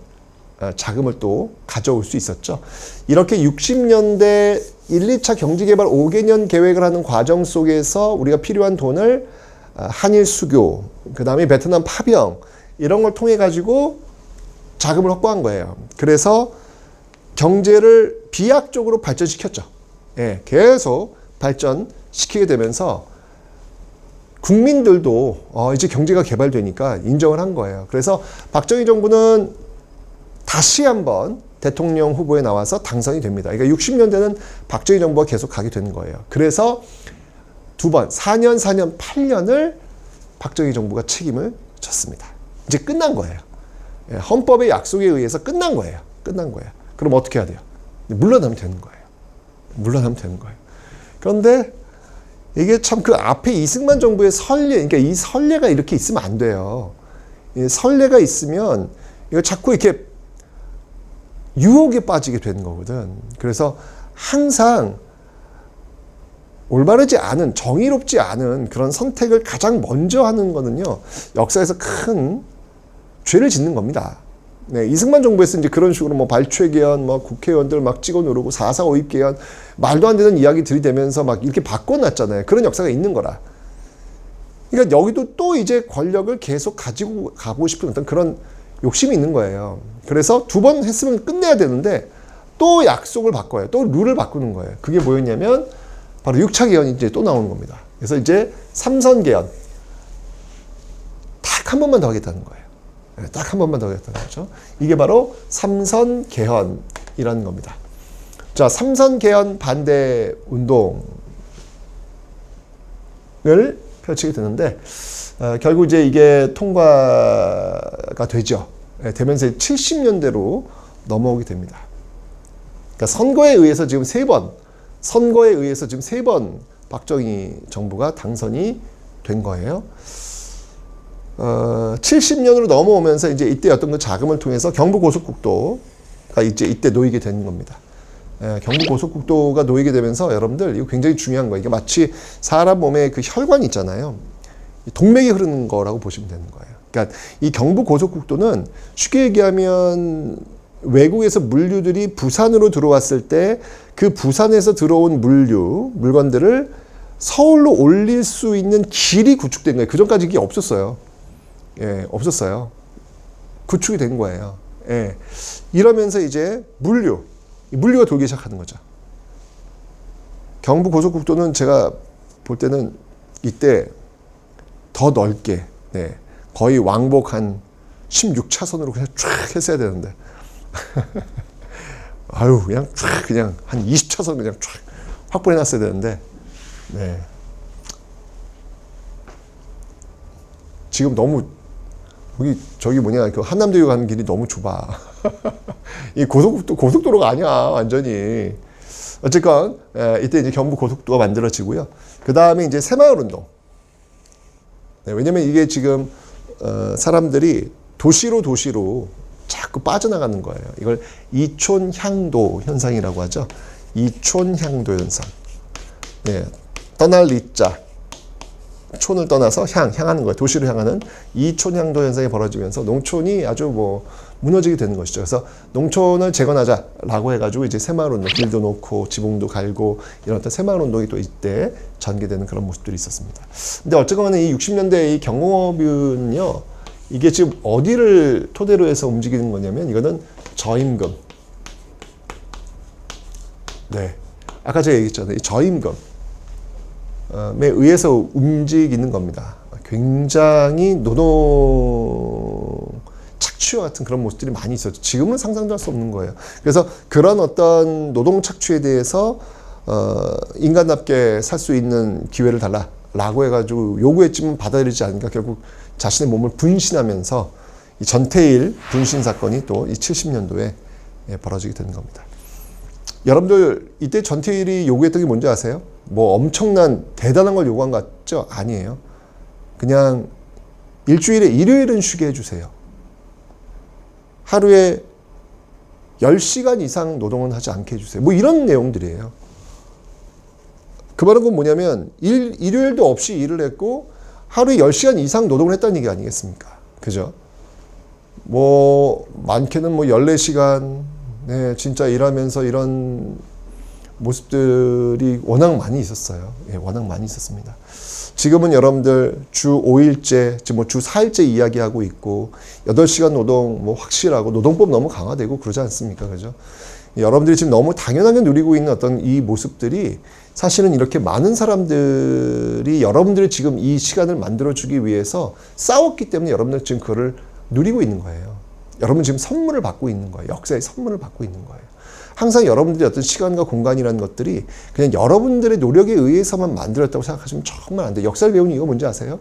자금을 또 가져올 수 있었죠. 이렇게 60년대 1, 2차 경제개발 5개년 계획을 하는 과정 속에서 우리가 필요한 돈을 한일 수교, 그 다음에 베트남 파병 이런 걸 통해 가지고 자금을 확보한 거예요. 그래서 경제를 비약적으로 발전시켰죠. 예, 계속 발전시키게 되면서 국민들도 이제 경제가 개발되니까 인정을 한 거예요. 그래서 박정희 정부는 다시 한번 대통령 후보에 나와서 당선이 됩니다. 그러니까 60년대는 박정희 정부가 계속 가게 되는 거예요. 그래서 두 번, 4년, 4년, 8년을 박정희 정부가 책임을 졌습니다. 이제 끝난 거예요. 헌법의 약속에 의해서 끝난 거예요. 끝난 거예요. 그럼 어떻게 해야 돼요? 물러나면 되는 거예요. 물러나면 되는 거예요. 그런데 이게 참 그 앞에 이승만 정부의 선례, 그러니까 이 선례가 이렇게 있으면 안 돼요. 이 선례가 있으면 이거 자꾸 이렇게 유혹에 빠지게 되는 거거든. 그래서 항상 올바르지 않은, 정의롭지 않은 그런 선택을 가장 먼저 하는 거는요, 역사에서 큰 죄를 짓는 겁니다. 네, 이승만 정부에서 이제 그런 식으로 뭐 발췌개헌, 뭐 국회의원들 막 찍어 누르고 4.4 오입개헌, 말도 안 되는 이야기 들이대면서 막 이렇게 바꿔놨잖아요. 그런 역사가 있는 거라. 그러니까 여기도 또 이제 권력을 계속 가지고 가고 싶은 어떤 그런 욕심이 있는 거예요. 그래서 두 번 했으면 끝내야 되는데 또 약속을 바꿔요. 또 룰을 바꾸는 거예요. 그게 뭐였냐면 바로 6차 개헌이 이제 또 나오는 겁니다. 그래서 이제 3선 개헌 딱 한 번만 더 하겠다는 거예요. 딱 한 번만 더 하겠다는 거죠. 이게 바로 3선 개헌이라는 겁니다. 자, 3선 개헌 반대 운동을 펼치게 되는데 결국 이제 이게 통과가 되죠. 되면서 70년대로 넘어오게 됩니다. 그러니까 선거에 의해서 지금 세 번 박정희 정부가 당선이 된 거예요. 70년으로 넘어오면서 이제 이때 어떤 그 자금을 통해서 경부고속국도가 이제 이때 놓이게 된 겁니다. 경부고속국도가 놓이게 되면서 여러분들 이거 굉장히 중요한 거예요. 이게 마치 사람 몸에 그 혈관이 있잖아요. 동맥이 흐르는 거라고 보시면 되는 거예요. 그러니까 이 경부 고속국도는 쉽게 얘기하면 외국에서 물류들이 부산으로 들어왔을 때 그 부산에서 들어온 물건들을 서울로 올릴 수 있는 길이 구축된 거예요. 그 전까지 이게 없었어요. 예, 없었어요. 구축이 된 거예요. 예. 이러면서 이제 물류가 돌기 시작하는 거죠. 경부 고속국도는 제가 볼 때는 이때 더 넓게, 네, 거의 왕복 한 16차선으로 그냥 쫙 했어야 되는데. 아유, 그냥 한 20차선 그냥 쫙 확보해 놨어야 되는데, 네. 지금 너무, 저기 그 한남대교 가는 길이 너무 좁아. 이 고속도로가 아니야, 완전히. 어쨌건, 이때 이제 경부 고속도로가 만들어지고요. 그 다음에 이제 새마을운동. 네, 왜냐면 이게 지금, 사람들이 도시로 자꾸 빠져나가는 거예요. 이걸 이촌향도 현상이라고 하죠. 이촌향도 현상. 네, 떠날 리자. 촌을 떠나서 향하는 거예요. 도시로 향하는 이촌향도 현상이 벌어지면서 농촌이 아주 무너지게 되는 것이죠. 그래서 농촌을 재건하자라고 해가지고 이제 새마을운동, 길도 놓고 지붕도 갈고 이런 어떤 새마을운동이 또 이때 전개되는 그런 모습들이 있었습니다. 근데 어쨌거나 이 60년대 이 경공업은요, 이게 지금 어디를 토대로 해서 움직이는 거냐면 이거는 저임금. 네. 아까 제가 얘기했잖아요. 이 저임금에 의해서 움직이는 겁니다. 굉장히 노동 착취와 같은 그런 모습들이 많이 있었죠. 지금은 상상도 할 수 없는 거예요. 그래서 그런 어떤 노동 착취에 대해서 인간답게 살 수 있는 기회를 달라라고 해가지고 요구했지만 받아들이지 않으니까 결국 자신의 몸을 분신하면서 이 전태일 분신 사건이 또 이 70년도에 벌어지게 되는 겁니다. 여러분들 이때 전태일이 요구했던 게 뭔지 아세요? 엄청난 대단한 걸 요구한 것 같죠? 아니에요. 그냥 일주일에 일요일은 쉬게 해주세요. 하루에 10시간 이상 노동은 하지 않게 해주세요. 이런 내용들이에요. 그 말은 건 뭐냐면 일요일도 없이 일을 했고 하루에 10시간 이상 노동을 했다는 얘기 아니겠습니까? 그죠? 많게는 14시간, 네, 진짜 일하면서 이런 모습들이 워낙 많이 있었어요. 예, 워낙 많이 있었습니다. 지금은 여러분들 주 5일째, 주 4일째 이야기하고 있고, 8시간 노동 확실하고, 노동법 너무 강화되고 그러지 않습니까? 그죠? 여러분들이 지금 너무 당연하게 누리고 있는 어떤 이 모습들이 사실은 이렇게 많은 사람들이 여러분들이 지금 이 시간을 만들어주기 위해서 싸웠기 때문에 여러분들 지금 그거를 누리고 있는 거예요. 여러분 지금 선물을 받고 있는 거예요. 역사의 선물을 받고 있는 거예요. 항상 여러분들의 어떤 시간과 공간이라는 것들이 그냥 여러분들의 노력에 의해서만 만들었다고 생각하시면 정말 안 돼요. 역사를 배우는 이유가 뭔지 아세요?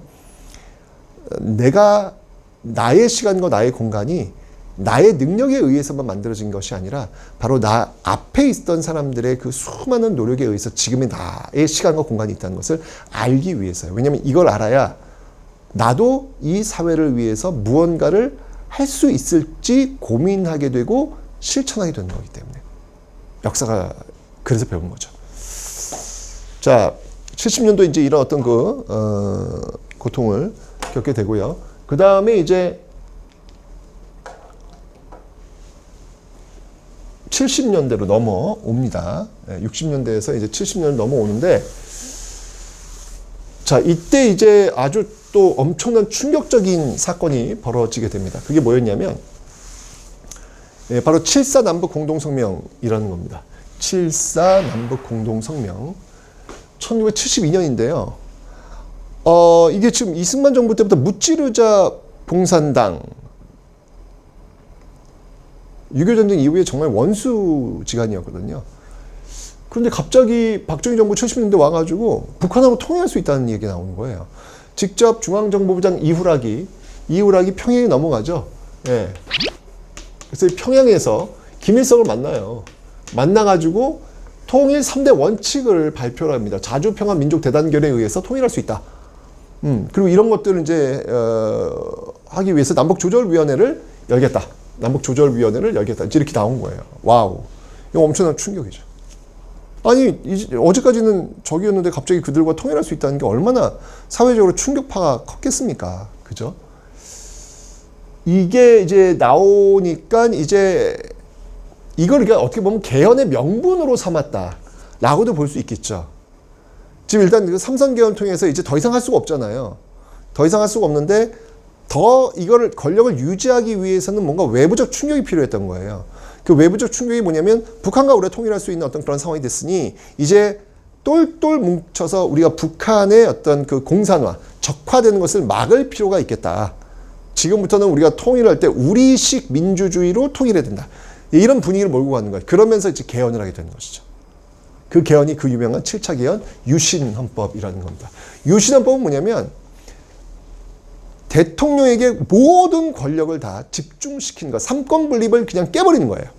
나의 시간과 나의 공간이 나의 능력에 의해서만 만들어진 것이 아니라 바로 나 앞에 있던 사람들의 그 수많은 노력에 의해서 지금의 나의 시간과 공간이 있다는 것을 알기 위해서요. 왜냐하면 이걸 알아야 나도 이 사회를 위해서 무언가를 할 수 있을지 고민하게 되고 실천하게 되는 거기 때문에 역사가 그래서 배운 거죠. 자, 70년도 이제 이런 어떤 고통을 겪게 되고요. 그 다음에 이제 70년대로 넘어옵니다. 60년대에서 이제 70년을 넘어오는데, 자, 이때 이제 아주 또 엄청난 충격적인 사건이 벌어지게 됩니다. 그게 뭐였냐면, 바로 7.4 남북 공동성명이라는 겁니다. 7.4 남북 공동성명. 1972년인데요. 이게 지금 이승만 정부 때부터 무찌르자 봉산당, 6.25전쟁 이후에 정말 원수지간이었거든요. 그런데 갑자기 박정희 정부 70년대 와가지고 북한하고 통일할 수 있다는 얘기가 나오는 거예요. 직접 중앙정보부장 이후락이 평양에 넘어가죠. 예. 그래서 평양에서 김일성을 만나요. 만나가지고 통일 3대 원칙을 발표를 합니다. 자주평화 민족 대단결에 의해서 통일할 수 있다. 그리고 이런 것들을 이제 하기 위해서 남북조절위원회를 열겠다. 남북조절위원회를 열겠다. 이렇게 나온 거예요. 와우. 이거 엄청난 충격이죠. 아니 어제까지는 적이었는데 갑자기 그들과 통일할 수 있다는 게 얼마나 사회적으로 충격파가 컸겠습니까? 그죠? 이게 이제 나오니까 이제 이걸 우리가 어떻게 보면 개헌의 명분으로 삼았다라고도 볼 수 있겠죠. 지금 일단 그 삼선 개헌을 통해서 이제 더 이상 할 수가 없잖아요. 더 이상 할 수가 없는데 더 이거를 권력을 유지하기 위해서는 뭔가 외부적 충격이 필요했던 거예요. 그 외부적 충격이 뭐냐면 북한과 우리가 통일할 수 있는 어떤 그런 상황이 됐으니 이제 똘똘 뭉쳐서 우리가 북한의 어떤 그 공산화, 적화되는 것을 막을 필요가 있겠다. 지금부터는 우리가 통일할 때 우리식 민주주의로 통일해야 된다. 이런 분위기를 몰고 가는 거예요. 그러면서 이제 개헌을 하게 되는 것이죠. 그 개헌이 그 유명한 7차 개헌 유신헌법이라는 겁니다. 유신헌법은 뭐냐면 대통령에게 모든 권력을 다 집중시키는 것, 삼권 분립을 그냥 깨버리는 거예요.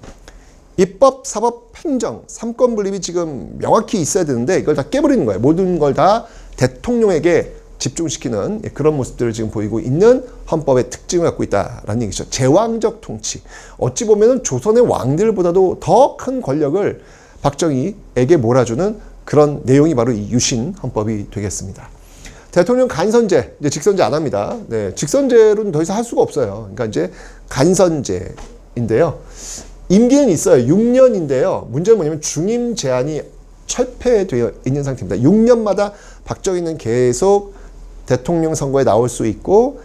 입법, 사법, 행정, 삼권 분립이 지금 명확히 있어야 되는데 이걸 다 깨버리는 거예요. 모든 걸 다 대통령에게 집중시키는 그런 모습들을 지금 보이고 있는 헌법의 특징을 갖고 있다라는 얘기죠. 제왕적 통치. 어찌 보면은 조선의 왕들보다도 더 큰 권력을 박정희에게 몰아주는 그런 내용이 바로 이 유신 헌법이 되겠습니다. 대통령 간선제, 이제 직선제 안 합니다. 네, 직선제로는 더 이상 할 수가 없어요. 그러니까 이제 간선제인데요. 임기는 있어요. 6년인데요. 문제는 뭐냐면 중임 제한이 철폐되어 있는 상태입니다. 6년마다 박정희는 계속 대통령 선거에 나올 수 있고,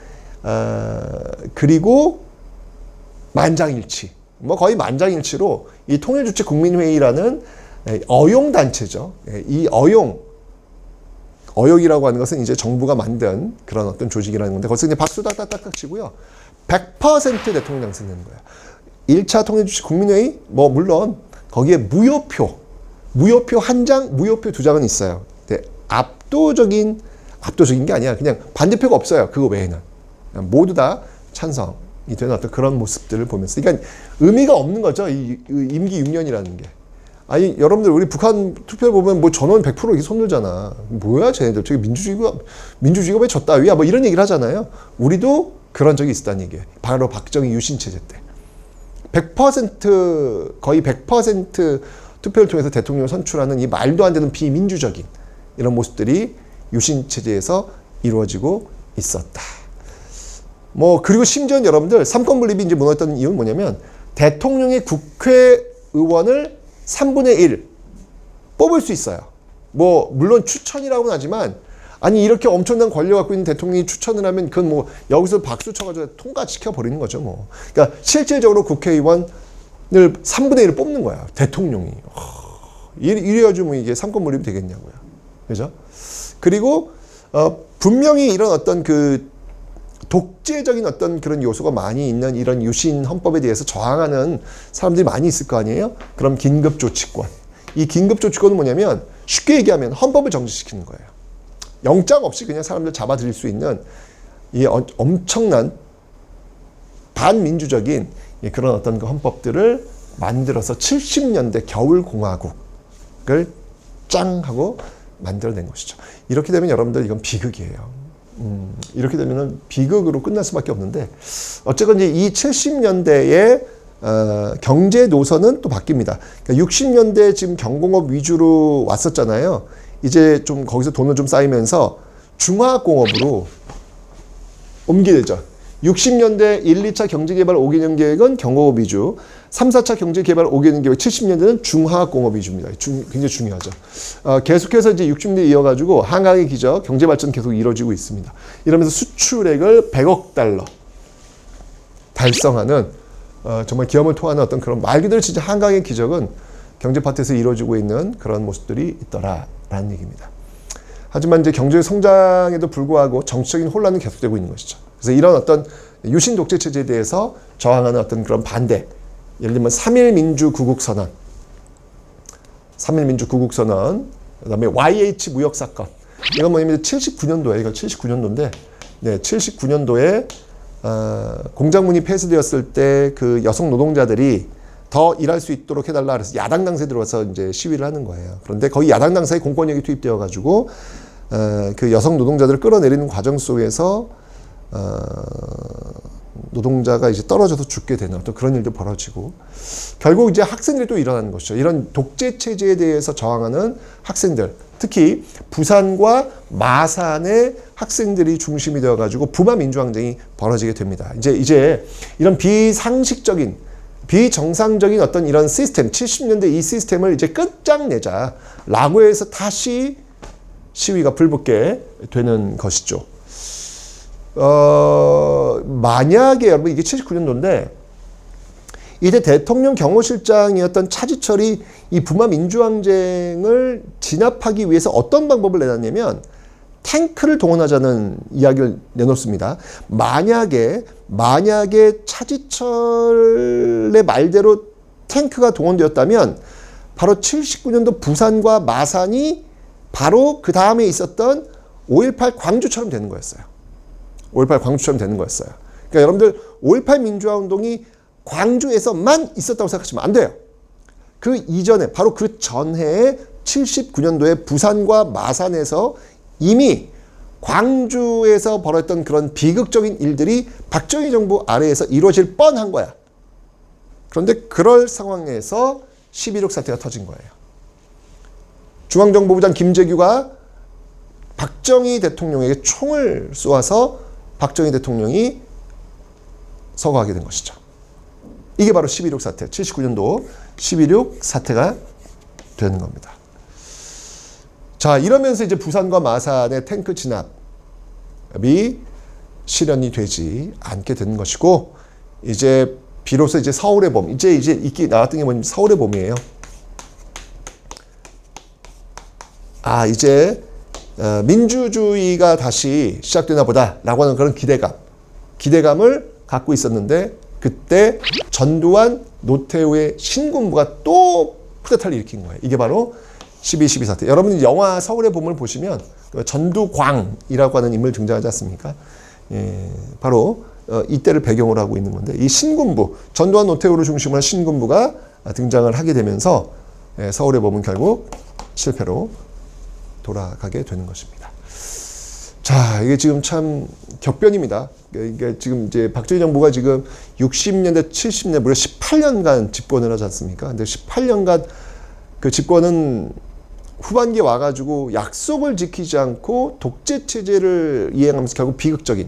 그리고 만장일치, 뭐 거의 만장일치로 이 통일주체국민회의라는 어용단체죠. 이 어용이라고 하는 것은 이제 정부가 만든 그런 어떤 조직이라는 건데, 거기서 이제 박수 딱딱딱딱 치고요. 100% 대통령 당선되는 거예요. 1차 통일주체국민회의, 뭐, 물론, 거기에 무효표 한 장, 무효표 두 장은 있어요. 근데 압도적인 게 아니야. 그냥 반대표가 없어요. 그거 외에는. 모두 다 찬성이 되는 어떤 그런 모습들을 보면서. 그러니까 의미가 없는 거죠. 이 임기 6년이라는 게. 아니, 여러분들, 우리 북한 투표를 보면 뭐 전원 100% 이렇게 손들잖아. 뭐야, 쟤네들. 저기 민주주의가 왜 졌다위야? 뭐 이런 얘기를 하잖아요. 우리도 그런 적이 있었다는 얘기예요. 바로 박정희 유신체제 때. 100%, 거의 100% 투표를 통해서 대통령을 선출하는 이 말도 안 되는 비민주적인 이런 모습들이 유신체제에서 이루어지고 있었다. 뭐, 그리고 심지어 여러분들, 삼권 분립이 이제 무너졌던 이유는 뭐냐면, 대통령의 국회의원을 3분의 1 뽑을 수 있어요. 뭐, 물론 추천이라고는 하지만, 아니, 이렇게 엄청난 권력 갖고 있는 대통령이 추천을 하면, 그건 뭐, 여기서 박수 쳐가지고 통과시켜버리는 거죠, 뭐. 그러니까, 실질적으로 국회의원을 3분의 1을 뽑는 거야, 대통령이. 이래가지고 뭐 이게 삼권 분립이 되겠냐고요. 그죠? 그리고, 분명히 이런 어떤 그, 독재적인 어떤 그런 요소가 많이 있는 이런 유신 헌법에 대해서 저항하는 사람들이 많이 있을 거 아니에요? 그럼 긴급조치권. 이 긴급조치권은 뭐냐면 쉽게 얘기하면 헌법을 정지시키는 거예요. 영장 없이 그냥 사람들 잡아들일 수 있는 이 엄청난 반민주적인 그런 어떤 그 헌법들을 만들어서 70년대 겨울공화국을 짱 하고 만들어낸 것이죠. 이렇게 되면 여러분들 이건 비극이에요. 이렇게 되면은 비극으로 끝날 수밖에 없는데, 어쨌건 이제 이 70년대의 경제 노선은 또 바뀝니다. 그러니까 60년대 지금 경공업 위주로 왔었잖아요. 이제 좀 거기서 돈을 좀 쌓이면서 중화공업으로 옮기죠. 60년대 1, 2차 경제개발 5개년 계획은 경공업 위주, 3, 4차 경제개발 5개년 계획 70년대는 중화공업 위주입니다. 굉장히 중요하죠. 계속해서 이제 60년대 이어가지고 한강의 기적, 경제발전 계속 이루어지고 있습니다. 이러면서 수출액을 100억 달러 달성하는 정말 기염을 토하는 어떤 그런 말 그대로 진짜 한강의 기적은 경제 파트에서 이루어지고 있는 그런 모습들이 있더라라는 얘기입니다. 하지만 이제 경제 성장에도 불구하고 정치적인 혼란은 계속되고 있는 것이죠. 그래서 이런 어떤 유신 독재 체제에 대해서 저항하는 어떤 그런 반대, 예를 들면 3.1 민주 구국 선언, 그다음에 YH 무역 사건. 이건 뭐냐면 79년도에, 이거 79년도인데, 네, 79년도에 공장문이 폐쇄되었을 때 그 여성 노동자들이 더 일할 수 있도록 해달라 그래서 야당 당사에 들어와서 이제 시위를 하는 거예요. 그런데 거의 야당 당사에 공권력이 투입되어 가지고 그 여성 노동자들을 끌어내리는 과정 속에서 노동자가 이제 떨어져서 죽게 되는 어떤 그런 일도 벌어지고 결국 이제 학생들이 또 일어나는 것이죠. 이런 독재 체제에 대해서 저항하는 학생들, 특히 부산과 마산의 학생들이 중심이 되어가지고 부마 민주항쟁이 벌어지게 됩니다. 이제 이런 비상식적인, 비정상적인 어떤 이런 시스템, 70년대 이 시스템을 이제 끝장내자라고 해서 다시 시위가 불붙게 되는 것이죠. 만약에 여러분 이게 79년도인데 이때 대통령 경호실장이었던 차지철이 이 부마 민주항쟁을 진압하기 위해서 어떤 방법을 내놨냐면 탱크를 동원하자는 이야기를 내놓습니다. 만약에 차지철의 말대로 탱크가 동원되었다면 바로 79년도 부산과 마산이 바로 그 다음에 있었던 5.18 광주처럼 되는 거였어요. 5.18 광주처럼 되는 거였어요. 그러니까 여러분들 5.18 민주화 운동이 광주에서만 있었다고 생각하시면 안 돼요. 그 이전에 바로 그 전해에 79년도에 부산과 마산에서 이미 광주에서 벌어졌던 그런 비극적인 일들이 박정희 정부 아래에서 이루어질 뻔한 거야. 그런데 그럴 상황에서 11.6 사태가 터진 거예요. 중앙정보부장 김재규가 박정희 대통령에게 총을 쏘아서 박정희 대통령이 서거하게 된 것이죠. 이게 바로 11.6 사태, 79년도 11.6 사태가 되는 겁니다. 자, 이러면서 이제 부산과 마산의 탱크 진압이 실현이 되지 않게 되는 것이고, 이제 비로소 이제 서울의 봄, 이제 이게 나왔던 게 뭐냐면 서울의 봄이에요. 이제 민주주의가 다시 시작되나 보다라고 하는 그런 기대감을 갖고 있었는데, 그때 전두환, 노태우의 신군부가 또 쿠데타를 일으킨 거예요. 이게 바로 12.12 사태. 여러분이 영화 서울의 봄을 보시면 전두광이라고 하는 인물 등장하지 않습니까? 바로 이때를 배경으로 하고 있는 건데, 이 신군부, 전두환, 노태우를 중심으로 한 신군부가 등장을 하게 되면서 서울의 봄은 결국 실패로 돌아가게 되는 것입니다. 자, 이게 지금 참 격변입니다. 이게 지금 이제 박정희 정부가 지금 60년대, 70년대 무려 18년간 집권을 하지 않습니까? 근데 18년간 그 집권은 후반기에 와가지고 약속을 지키지 않고 독재 체제를 이행하면서 결국 비극적인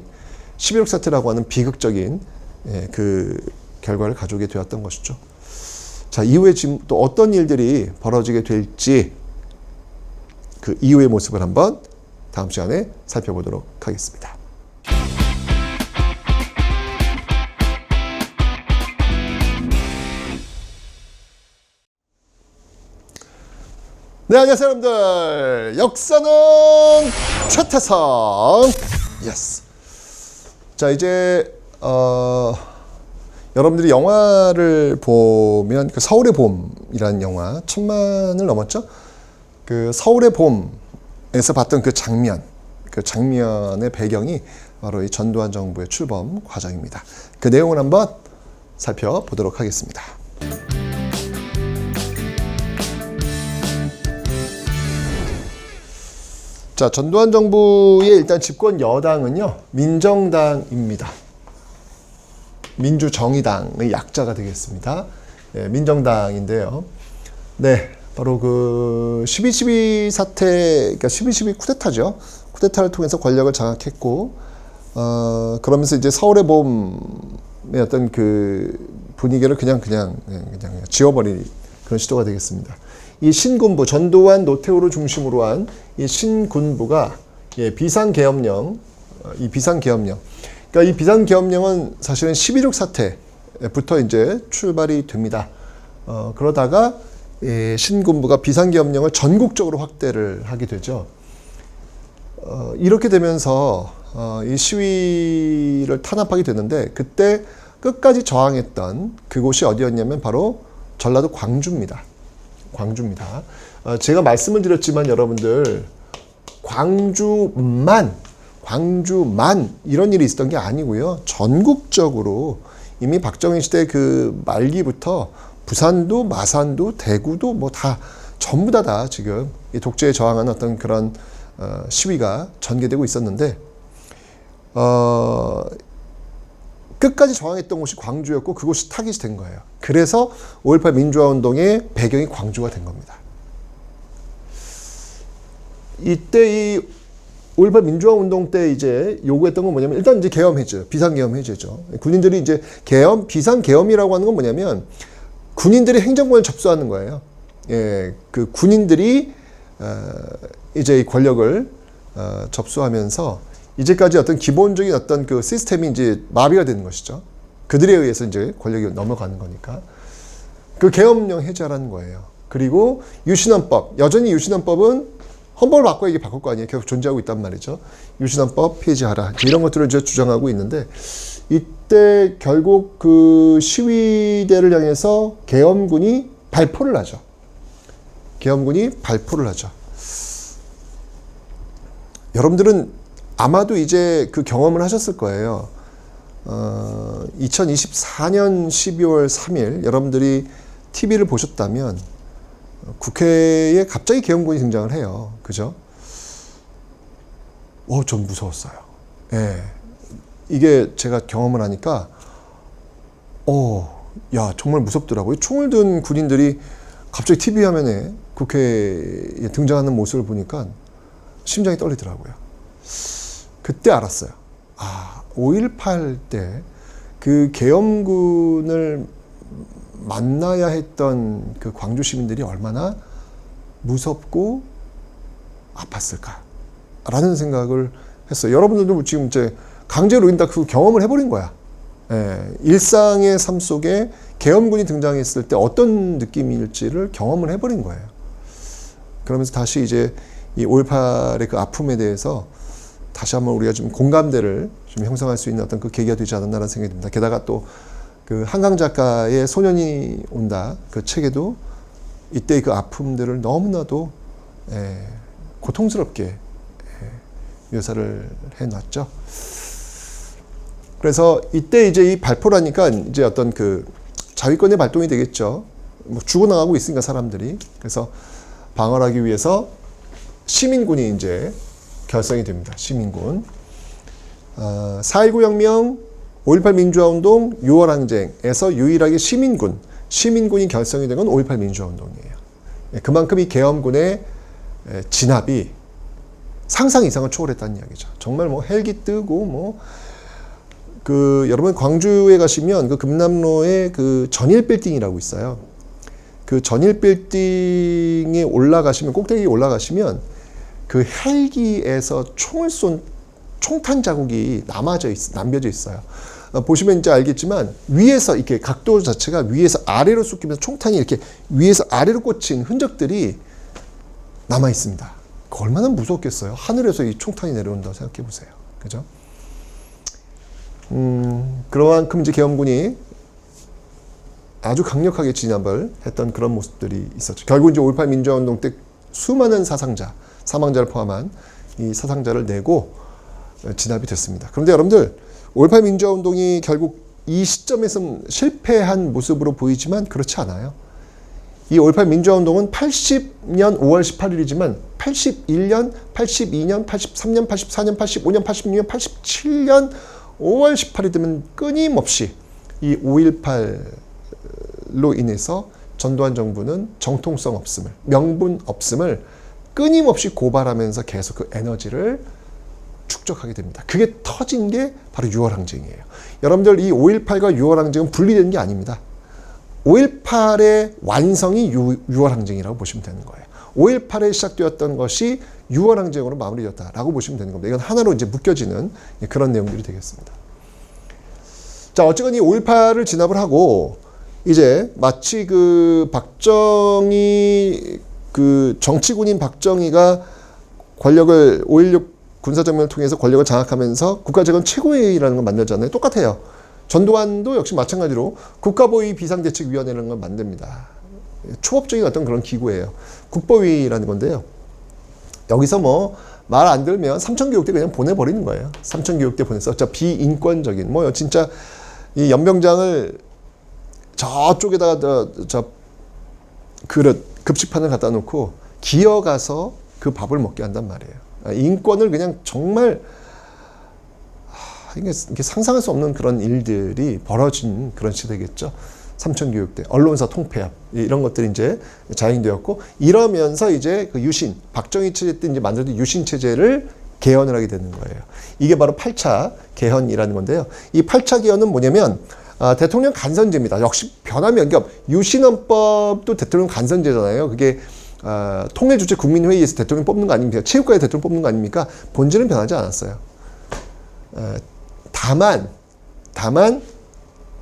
11.6 사태라고 하는 비극적인 그 결과를 가져오게 되었던 것이죠. 자, 이후에 지금 또 어떤 일들이 벌어지게 될지 그 이후의 모습을 한번 다음 시간에 살펴보도록 하겠습니다. 네, 안녕하세요 여러분들. 역사는 최태성. 예스. 자, 이제 여러분들이 영화를 보면 그 서울의 봄이라는 영화 1000만을 넘었죠. 그 서울의 봄에서 봤던 그 장면의 배경이 바로 이 전두환 정부의 출범 과정입니다. 그 내용을 한번 살펴보도록 하겠습니다. 자, 전두환 정부의 일단 집권 여당은요, 민정당입니다. 민주정의당의 약자가 되겠습니다. 민정당인데요. 네, 바로 그 12.12 사태, 그러니까 12.12 쿠데타죠. 쿠데타를 통해서 권력을 장악했고, 그러면서 이제 서울의 봄의 어떤 그 분위기를 그냥 지워버린 그런 시도가 되겠습니다. 이 신군부, 전두환, 노태우를 중심으로 한 이 신군부가 비상계엄령, 그러니까 이 비상계엄령은 사실은 12.6 사태부터 이제 출발이 됩니다. 그러다가 신군부가 비상계엄령을 전국적으로 확대를 하게 되죠. 이렇게 되면서 이 시위를 탄압하게 되는데, 그때 끝까지 저항했던 그곳이 어디였냐면 바로 전라도 광주입니다. 제가 말씀을 드렸지만 여러분들, 광주만 이런 일이 있었던 게 아니고요. 전국적으로 이미 박정희 시대 그 말기부터 부산도, 마산도, 대구도 뭐 다 전부 다 지금 이 독재에 저항하는 어떤 그런 끝까지 저항했던 곳이 광주였고 그곳이 타깃이 된 거예요. 그래서 5.18 민주화운동의 배경이 광주가 된 겁니다. 이때 이 5.18 민주화운동 때 이제 요구했던 건 뭐냐면 일단 이제 계엄 해제, 비상계엄 해제죠. 군인들이 이제 계엄, 비상계엄이라고 하는 건 뭐냐면 군인들이 행정권을 접수하는 거예요. 예, 그 군인들이 이제 이 권력을 접수하면서 이제까지 어떤 기본적인 어떤 그 시스템이 이제 마비가 되는 것이죠. 그들에 의해서 이제 권력이 넘어가는 거니까. 그 계엄령 해제하라는 거예요. 그리고 유신헌법, 여전히 유신헌법은 헌법을 바꿔야 이게 바꿀 거 아니에요. 계속 존재하고 있단 말이죠. 유신헌법 폐지하라. 이런 것들을 이제 주장하고 있는데 이때 결국 그 시위대를 향해서 계엄군이 발포를 하죠. 계엄군이 발포를 하죠. 여러분들은 아마도 이제 그 경험을 하셨을 거예요. 2024년 12월 3일 여러분들이 TV를 보셨다면 국회에 갑자기 계엄군이 등장을 해요. 그죠? 전 무서웠어요. 예. 이게 제가 경험을 하니까, 야, 정말 무섭더라고요. 총을 든 군인들이 갑자기 TV 화면에 국회에 등장하는 모습을 보니까 심장이 떨리더라고요. 그때 알았어요. 5.18 때 그 계엄군을 만나야 했던 그 광주 시민들이 얼마나 무섭고 아팠을까라는 생각을 했어요. 여러분들도 지금 이제 강제로 인다 그 경험을 해버린 거야. 예, 일상의 삶 속에 계엄군이 등장했을 때 어떤 느낌일지를 경험을 해버린 거예요. 그러면서 다시 이제 이 5.18의 그 아픔에 대해서 다시 한번 우리가 좀 공감대를 좀 형성할 수 있는 어떤 그 계기가 되지 않았나라는 생각이 듭니다. 게다가 또 그 한강 작가의 소년이 온다 그 책에도 이때 그 아픔들을 너무나도 고통스럽게 묘사를 해놨죠. 그래서 이때 이제 이 발포라니까 이제 어떤 그 자위권의 발동이 되겠죠. 뭐 죽어나가고 있으니까 사람들이. 그래서 방어를 하기 위해서 시민군이 이제 결성이 됩니다. 시민군. 4.19 혁명, 5.18 민주화운동, 6월 항쟁에서 유일하게 시민군이 결성이 된 건 5.18 민주화운동이에요. 그만큼 이 계엄군의 진압이 상상 이상을 초월했다는 이야기죠. 정말 뭐 헬기 뜨고 여러분 광주에 가시면 그 금남로에 그 전일 빌딩이라고 있어요. 그 전일 빌딩에 올라가시면 꼭대기에 올라가시면 그 헬기에서 총을 쏜 총탄 자국이 남겨져 있어요. 보시면 이제 알겠지만 위에서 이렇게 각도 자체가 위에서 아래로 쏟기면서 총탄이 이렇게 위에서 아래로 꽂힌 흔적들이 남아 있습니다. 얼마나 무섭겠어요. 하늘에서 이 총탄이 내려온다고 생각해 보세요. 그죠? 그만큼 이제 계엄군이 아주 강력하게 진압을 했던 그런 모습들이 있었죠. 결국 이제 5.18 민주화운동 때 수많은 사망자를 포함한 이 사상자를 내고 진압이 됐습니다. 그런데 여러분들 5.18 민주화운동이 결국 이 시점에서 실패한 모습으로 보이지만 그렇지 않아요. 이 5.18 민주화운동은 80년 5월 18일이지만 81년, 82년, 83년, 84년, 85년, 86년, 87년 5월 18일 되면 끊임없이 이 5.18로 인해서 전두환 정부는 정통성 없음을, 명분 없음을 끊임없이 고발하면서 계속 그 에너지를 축적하게 됩니다. 그게 터진 게 바로 6월 항쟁이에요. 여러분들 이 5.18과 6월 항쟁은 분리되는 게 아닙니다. 5.18의 완성이 6월 항쟁이라고 보시면 되는 거예요. 5.18에 시작되었던 것이 6월 항쟁으로 마무리되었다라고 보시면 되는 겁니다. 이건 하나로 이제 묶여지는 그런 내용들이 되겠습니다. 자, 어쨌건 이 5.18을 진압을 하고 이제 마치 그 정치군인 박정희가 권력을 5.16 군사정변을 통해서 권력을 장악하면서 국가재건 최고회의라는 걸 만들잖아요. 똑같아요. 전두환도 역시 마찬가지로 국가보위 비상대책위원회라는 걸 만듭니다. 초법적인 어떤 그런 기구예요. 국보위라는 건데요. 여기서 뭐 말 안 들으면 삼천교육대 그냥 보내버리는 거예요. 삼천교육대 보내서 비인권적인 진짜 이 연병장을 저쪽에다가 그릇 급식판을 갖다 놓고 기어가서 그 밥을 먹게 한단 말이에요. 인권을 그냥 정말 이게 상상할 수 없는 그런 일들이 벌어진 그런 시대겠죠. 삼천교육대, 언론사 통폐합 이런 것들이 이제 자행되었고, 이러면서 이제 그 유신, 박정희 체제 때 이제 만들어진 유신 체제를 개헌을 하게 되는 거예요. 이게 바로 8차 개헌이라는 건데요. 이 8차 개헌은 뭐냐면 대통령 간선제입니다. 역시 변함이 없. 유신헌법도 대통령 간선제잖아요. 그게 통일주체 국민회의에서 대통령 뽑는 거 아닙니까? 체육관에 대통령 뽑는 거 아닙니까? 본질은 변하지 않았어요. 다만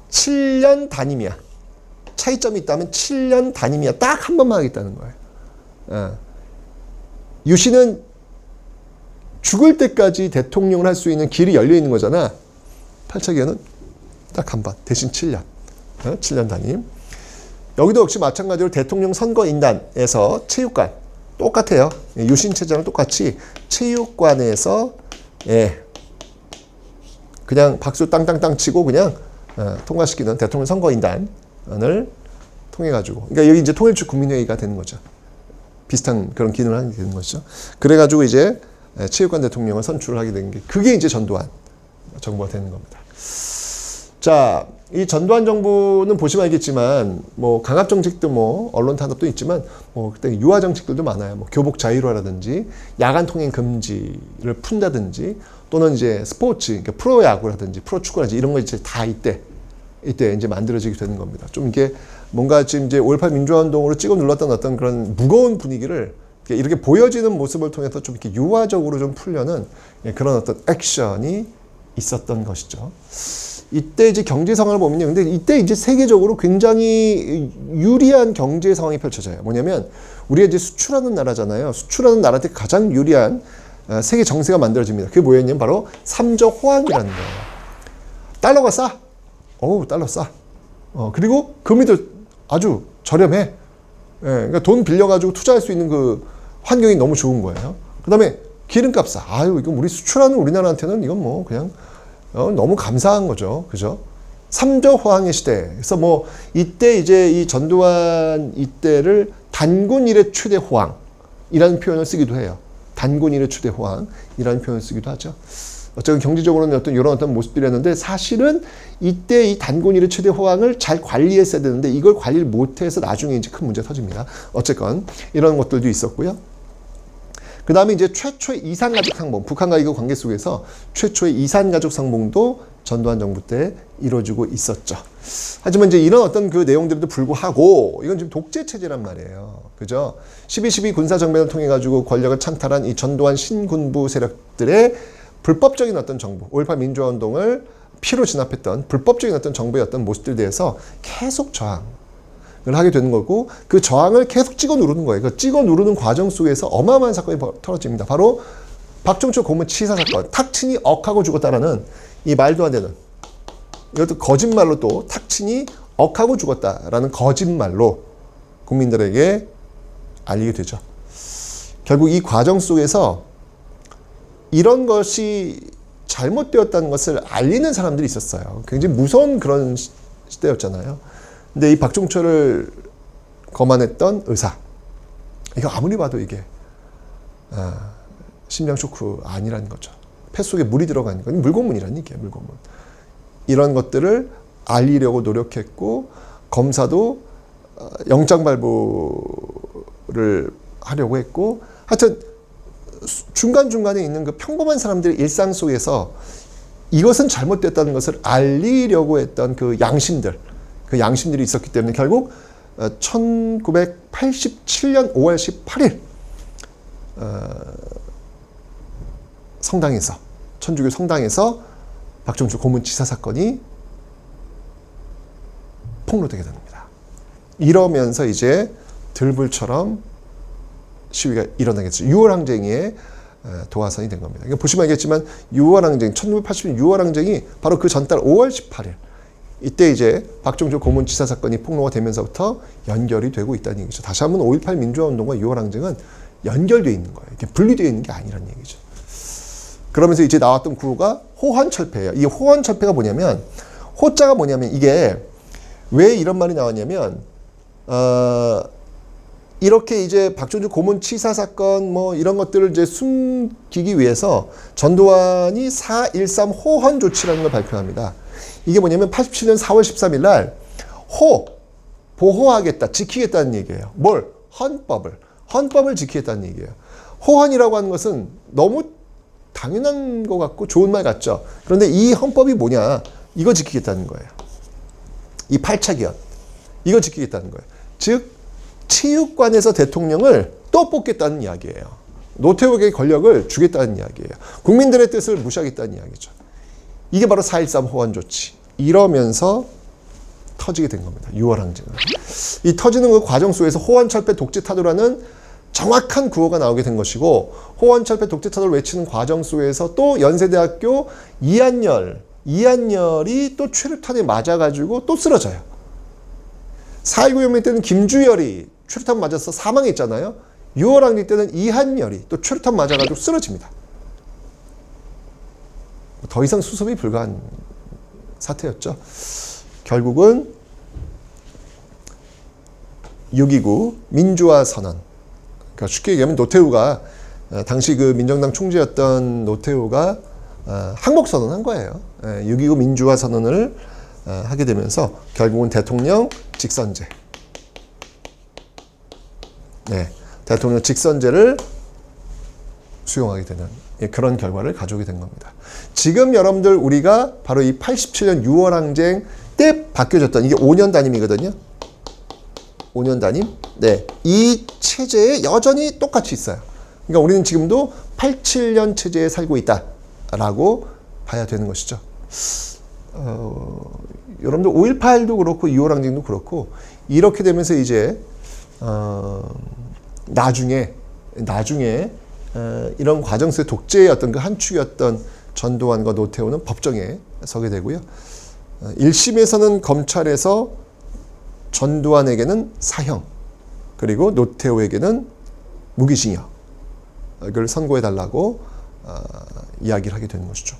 7년 단임이야. 차이점이 있다면 7년 단임이야. 딱 한 번만 하겠다는 거예요. 유신은 죽을 때까지 대통령을 할 수 있는 길이 열려 있는 거잖아. 8차 개헌은 딱 한 번. 대신 7년. 7년 단임. 여기도 역시 마찬가지로 대통령 선거인단에서 체육관. 똑같아요. 유신 체제랑 똑같이 체육관에서 그냥 박수 땅땅땅 치고 그냥 통과시키는 대통령 선거인단을 통해 가지고, 그러니까 여기 이제 통일주 국민회의가 되는 거죠. 비슷한 그런 기능을 하게 되는 거죠. 그래 가지고 이제 체육관 대통령을 선출을 하게 된 게, 그게 이제 전두환 정부가 되는 겁니다. 자, 이 전두환 정부는 보시면 알겠지만 뭐 강압 정책도 뭐 언론 탄압도 있지만 뭐 그때 유화 정책들도 많아요. 뭐 교복 자유화라든지 야간 통행 금지를 푼다든지, 또는 이제 스포츠, 그러니까 프로야구라든지 프로축구라든지 이런 거 이제 다 이때 이제 만들어지게 되는 겁니다. 좀 이게 뭔가 지금 이제 5.18 민주화운동으로 찍어 눌렀던 어떤 그런 무거운 분위기를 이렇게 보여지는 모습을 통해서 좀 이렇게 유화적으로 좀 풀려는 그런 어떤 액션이 있었던 것이죠. 이때 이제 경제 상황을 보면요. 근데 이때 이제 세계적으로 굉장히 유리한 경제 상황이 펼쳐져요. 뭐냐면 우리가 이제 수출하는 나라잖아요. 수출하는 나라한테 가장 유리한 세계 정세가 만들어집니다. 그게 뭐였냐면 바로 삼저 호황이라는 거예요. 달러가 싸. 달러 싸. 그리고 금리도 아주 저렴해. 그러니까 돈 빌려가지고 투자할 수 있는 그 환경이 너무 좋은 거예요. 그 다음에 기름값 싸. 이거 우리 수출하는 우리나라한테는 이건 뭐 그냥 너무 감사한 거죠. 그죠? 삼저 호황의 시대. 그래서 뭐 이때 이제 이 전두환 이때를 단군 이래 최대 호황이라는 표현을 쓰기도 해요. 단군 이래 최대 호황이라는 표현을 쓰기도 하죠. 어쨌든 경제적으로는 이런 어떤 모습들이었는데, 사실은 이때 이 단군 이래 최대 호황을 잘 관리했어야 되는데 이걸 관리를 못해서 나중에 이제 큰 문제가 터집니다. 어쨌건 이런 것들도 있었고요. 그 다음에 이제 최초의 이산가족 상봉, 북한과 이거 관계 속에서 최초의 이산가족 상봉도 전두환 정부 때 이루어지고 있었죠. 하지만 이제 이런 어떤 그 내용들에도 불구하고 이건 지금 독재 체제란 말이에요. 그죠? 12.12 군사정변을 통해 가지고 권력을 창탈한 이 전두환 신군부 세력들의 불법적인 어떤 정부, 5.18 민주화운동을 피로 진압했던 불법적인 어떤 정부의 어떤 모습들에 대해서 계속 저항을 하게 되는 거고, 그 저항을 계속 찍어 누르는 거예요. 그 찍어 누르는 과정 속에서 어마어마한 사건이 터집니다. 바로 박종철 고문 치사 사건, 탁친이 억하고 죽었다라는 이 말도 안 되는, 이것도 거짓말로 또 탁친이 억하고 죽었다라는 거짓말로 국민들에게 알리게 되죠. 결국 이 과정 속에서 이런 것이 잘못되었다는 것을 알리는 사람들이 있었어요. 굉장히 무서운 그런 시대였잖아요. 근데 이 박종철을 거만했던 의사, 이거 아무리 봐도 이게 심장 쇼크 아니라는 거죠. 폐 속에 물이 들어가는 건 물고문이라는 얘기예요. 물고문. 이런 것들을 알리려고 노력했고, 검사도 영장 발부를 하려고 했고, 하여튼 중간중간에 있는 그 평범한 사람들의 일상 속에서 이것은 잘못됐다는 것을 알리려고 했던 그 양심들이 있었기 때문에 결국 1987년 5월 18일 성당에서, 천주교 성당에서 박종철 고문치사 사건이 폭로되게 됩니다. 이러면서 이제 들불처럼 시위가 일어나겠죠. 6월 항쟁의 도화선이 된 겁니다. 그러니까 보시면 알겠지만 6월 항쟁, 1980년 6월 항쟁이 바로 그 전달 5월 18일, 이때 이제 박종철 고문치사 사건이 폭로가 되면서부터 연결이 되고 있다는 얘기죠. 다시 한번 5.18 민주화운동과 6월 항쟁은 연결되어 있는 거예요. 이렇게 분리되어 있는 게 아니라는 얘기죠. 그러면서 이제 나왔던 구호가 호헌철폐예요. 이 호헌철폐가 뭐냐면, 호자가 뭐냐면, 이게 왜 이런 말이 나왔냐면 이렇게 이제 박종준 고문치사 사건 뭐 이런 것들을 이제 숨기기 위해서 전두환이 4.13 호헌 조치라는 걸 발표합니다. 이게 뭐냐면 87년 4월 13일 날 보호하겠다, 지키겠다는 얘기예요. 뭘? 헌법을 지키겠다는 얘기예요. 호헌이라고 하는 것은 너무 당연한 것 같고 좋은 말 같죠. 그런데 이 헌법이 뭐냐? 이거 지키겠다는 거예요. 이 8차 기원. 이거 지키겠다는 거예요. 즉 체육관에서 대통령을 또 뽑겠다는 이야기예요. 노태우에게 권력을 주겠다는 이야기예요. 국민들의 뜻을 무시하겠다는 이야기죠. 이게 바로 4.13 호헌 조치. 이러면서 터지게 된 겁니다. 6월 항쟁은. 이 터지는 그 과정 속에서 호헌철폐 독재타도라는 정확한 구호가 나오게 된 것이고, 호헌철폐 독재타도를 외치는 과정 속에서 또 연세대학교 이한열이 또 최루탄에 맞아가지고 또 쓰러져요. 4.19 혁명 때는 김주열이 최루탄 맞아서 사망했잖아요. 6월 항쟁 때는 이한열이 또 최루탄 맞아가지고 쓰러집니다. 더 이상 수습이 불가한 사태였죠. 결국은 6.29 민주화 선언. 그러니까 쉽게 얘기하면 노태우가 당시 그 민정당 총재였던 노태우가 항복 선언한 거예요. 6.29 민주화 선언을 하게 되면서 결국은 대통령 직선제. 대통령 직선제를 수용하게 되는 그런 결과를 가져오게 된 겁니다. 지금 여러분들 우리가 바로 이 87년 6월 항쟁 때 바뀌어졌던 이게 5년 단임이거든요. 5년 단임. 이 체제에 여전히 똑같이 있어요. 그러니까 우리는 지금도 87년 체제에 살고 있다라고 봐야 되는 것이죠. 여러분들 5.18도 그렇고 6월 항쟁도 그렇고 이렇게 되면서 이제 나중에 이런 과정 속의 독재의 어떤 그 한 축이었던 전두환과 노태우는 법정에 서게 되고요. 1심에서는 검찰에서 전두환에게는 사형, 그리고 노태우에게는 무기징역을 선고해달라고 이야기를 하게 되는 것이죠.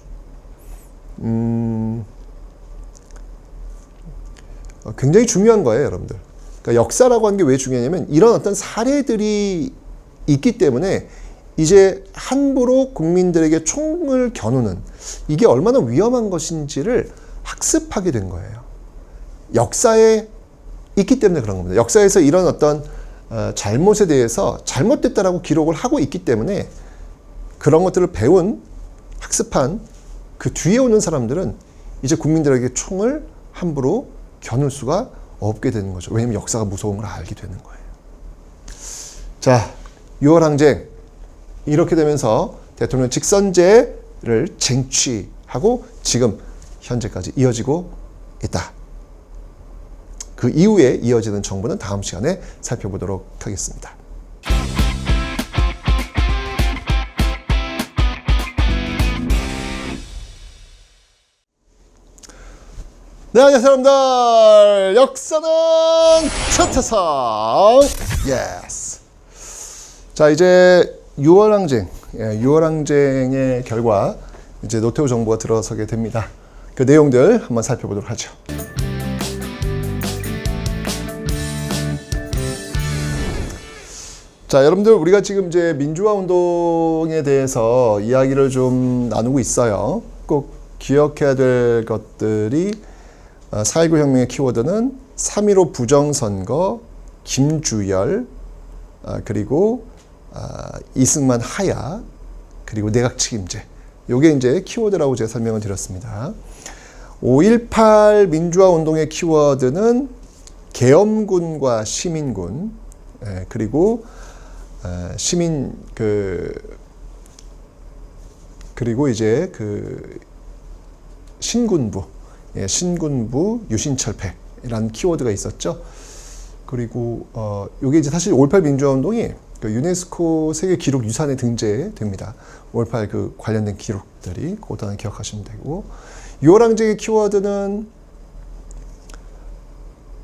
굉장히 중요한 거예요, 여러분들. 그러니까 역사라고 하는 게 왜 중요하냐면 이런 어떤 사례들이 있기 때문에 이제 함부로 국민들에게 총을 겨누는 이게 얼마나 위험한 것인지를 학습하게 된 거예요. 역사에 있기 때문에 그런 겁니다. 역사에서 이런 어떤 잘못에 대해서 잘못됐다라고 기록을 하고 있기 때문에 그런 것들을 배운, 학습한 그 뒤에 오는 사람들은 이제 국민들에게 총을 함부로 겨눌 수가 없게 되는 거죠. 왜냐하면 역사가 무서운 걸 알게 되는 거예요. 자, 6월 항쟁 이렇게 되면서 대통령 직선제를 쟁취하고 지금 현재까지 이어지고 있다. 그 이후에 이어지는 정부는 다음 시간에 살펴보도록 하겠습니다. 네, 안녕하세요 여러분들. 역사는 최태성. 예스. 자, 이제 6월 항쟁, 6월 항쟁의 결과 이제 노태우 정부가 들어서게 됩니다. 그 내용들 한번 살펴보도록 하죠. 자, 여러분들 우리가 지금 이제 민주화 운동에 대해서 이야기를 좀 나누고 있어요. 꼭 기억해야 될 것들이 4.19 혁명의 키워드는 3.15 부정선거, 김주열, 그리고 이승만 하야, 그리고 내각 책임제. 요게 이제 키워드라고 제가 설명을 드렸습니다. 5.18 민주화 운동의 키워드는 계엄군과 시민군, 그리고 그리고 이제 신군부, 신군부 유신철폐라는 키워드가 있었죠. 그리고 이게 이제 사실 5.18 민주화 운동이 그 유네스코 세계 기록 유산에 등재됩니다. 5.18 그 관련된 기록들이 그것도 하나 기억하시면 되고, 6월 항쟁의 키워드는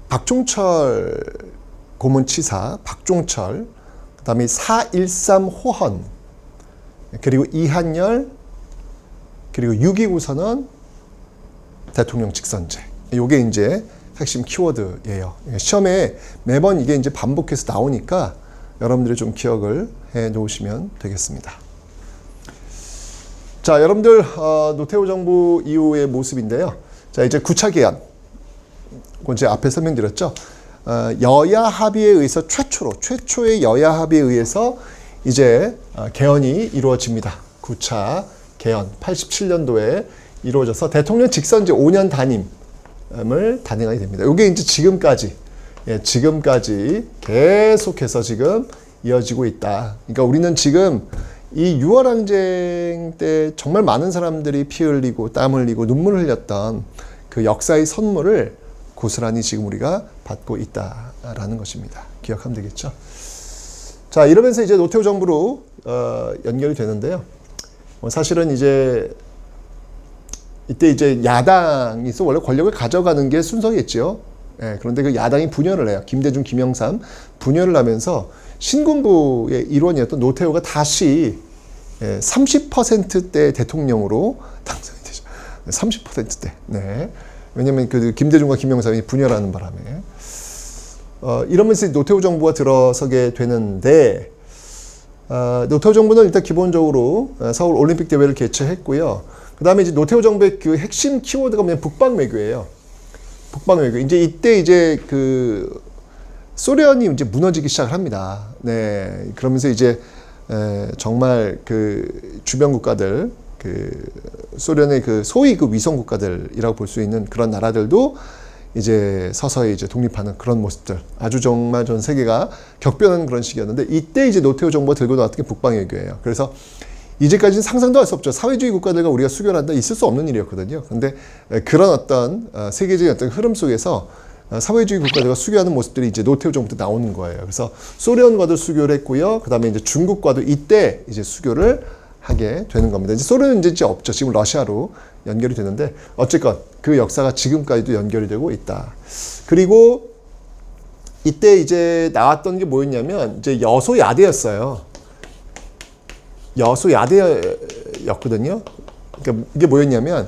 박종철 고문치사, 박종철, 그다음에 4.13 호헌, 그리고 이한열, 그리고 6.29 선언, 대통령 직선제. 요게 이제 핵심 키워드예요. 시험에 매번 이게 이제 반복해서 나오니까 여러분들이 좀 기억을 해 놓으시면 되겠습니다. 자, 여러분들 노태우 정부 이후의 모습인데요. 자, 이제 9차 개헌. 그건 제가 앞에 설명드렸죠. 여야 합의에 의해서 최초의 여야 합의에 의해서 이제 개헌이 이루어집니다. 9차 개헌 87년도에 이루어져서 대통령 직선 이제 5년 단임을 단행하게 됩니다. 이게 이제 지금까지 계속해서 지금 이어지고 있다. 그러니까 우리는 지금 이 6월 항쟁 때 정말 많은 사람들이 피 흘리고 땀 흘리고 눈물 흘렸던 그 역사의 선물을 고스란히 지금 우리가 받고 있다라는 것입니다. 기억하면 되겠죠. 자, 이러면서 이제 노태우 정부로 연결이 되는데요. 사실은 이제 이때 이제 야당이 원래 권력을 가져가는 게 순서겠죠. 예, 그런데 그 야당이 분열을 해요. 김대중, 김영삼 분열을 하면서 신군부의 일원이었던 노태우가 다시 30%대 대통령으로 당선이 되죠. 30%대. 네. 왜냐면 그 김대중과 김영삼이 분열하는 바람에 이러면서 노태우 정부가 들어서게 되는데 노태우 정부는 일단 기본적으로 서울 올림픽 대회를 개최했고요. 그 다음에 이제 노태우 정부의 그 핵심 키워드가 뭐냐면 북방외교예요. 북방외교. 이제 이때 이제 그 소련이 이제 무너지기 시작을 합니다. 네. 그러면서 이제 정말 그 주변 국가들, 그 소련의 그 소위 그 위성 국가들이라고 볼 수 있는 그런 나라들도 이제 서서히 이제 독립하는 그런 모습들. 아주 정말 전 세계가 격변하는 그런 시기였는데 이때 이제 노태우 정부가 들고 나왔던 게 북방외교예요. 그래서 이제까지는 상상도 할 수 없죠. 사회주의 국가들과 우리가 수교를 한다 있을 수 없는 일이었거든요. 그런데 그런 어떤 세계적인 어떤 흐름 속에서 사회주의 국가들과 수교하는 모습들이 이제 노태우 정부 때 나오는 거예요. 그래서 소련과도 수교를 했고요. 그 다음에 이제 중국과도 이때 이제 수교를 하게 되는 겁니다. 이제 소련은 이제 없죠. 지금 러시아로 연결이 되는데 어쨌건 그 역사가 지금까지도 연결이 되고 있다. 그리고 이때 이제 나왔던 게 뭐였냐면 이제 여소야대였어요. 여소야대였거든요. 그러니까 이게 뭐였냐면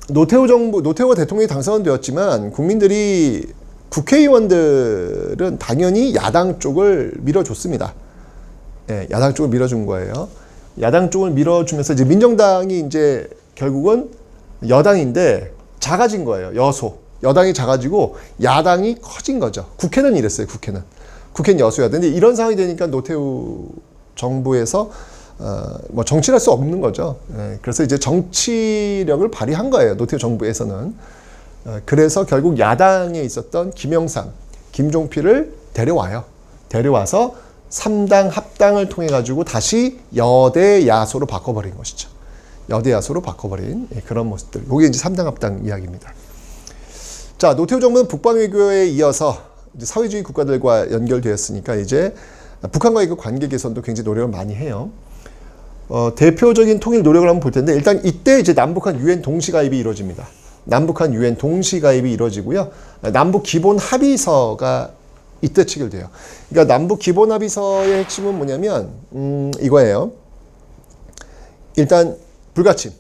노태우가 대통령이 당선되었지만 국민들이 국회의원들은 당연히 야당 쪽을 밀어줬습니다. 예, 야당 쪽을 밀어준 거예요. 야당 쪽을 밀어주면서 이제 민정당이 이제 결국은 여당인데 작아진 거예요. 여당이 작아지고 야당이 커진 거죠. 국회는 이랬어요. 국회는 여소야대. 근데 이런 상황이 되니까 노태우 정부에서 뭐 정치를 할 수 없는 거죠. 예, 그래서 이제 정치력을 발휘한 거예요. 노태우 정부에서는. 그래서 결국 야당에 있었던 김영삼, 김종필을 데려와서 3당 합당을 통해 가지고 다시 여대 야소로 바꿔버린 것이죠. 여대 야소로 바꿔버린 그런 모습들. 이게 이제 3당 합당 이야기입니다. 자, 노태우 정부는 북방외교에 이어서 이제 사회주의 국가들과 연결되었으니까 이제 북한과의 그 관계 개선도 굉장히 노력을 많이 해요. 대표적인 통일 노력을 한번 볼 텐데 일단 이때 이제 남북한 유엔 동시가입이 이루어집니다. 남북한 유엔 동시가입이 이루어지고요. 남북 기본 합의서가 이때 체결돼요. 그러니까 남북 기본 합의서의 핵심은 뭐냐면 이거예요. 일단 불가침.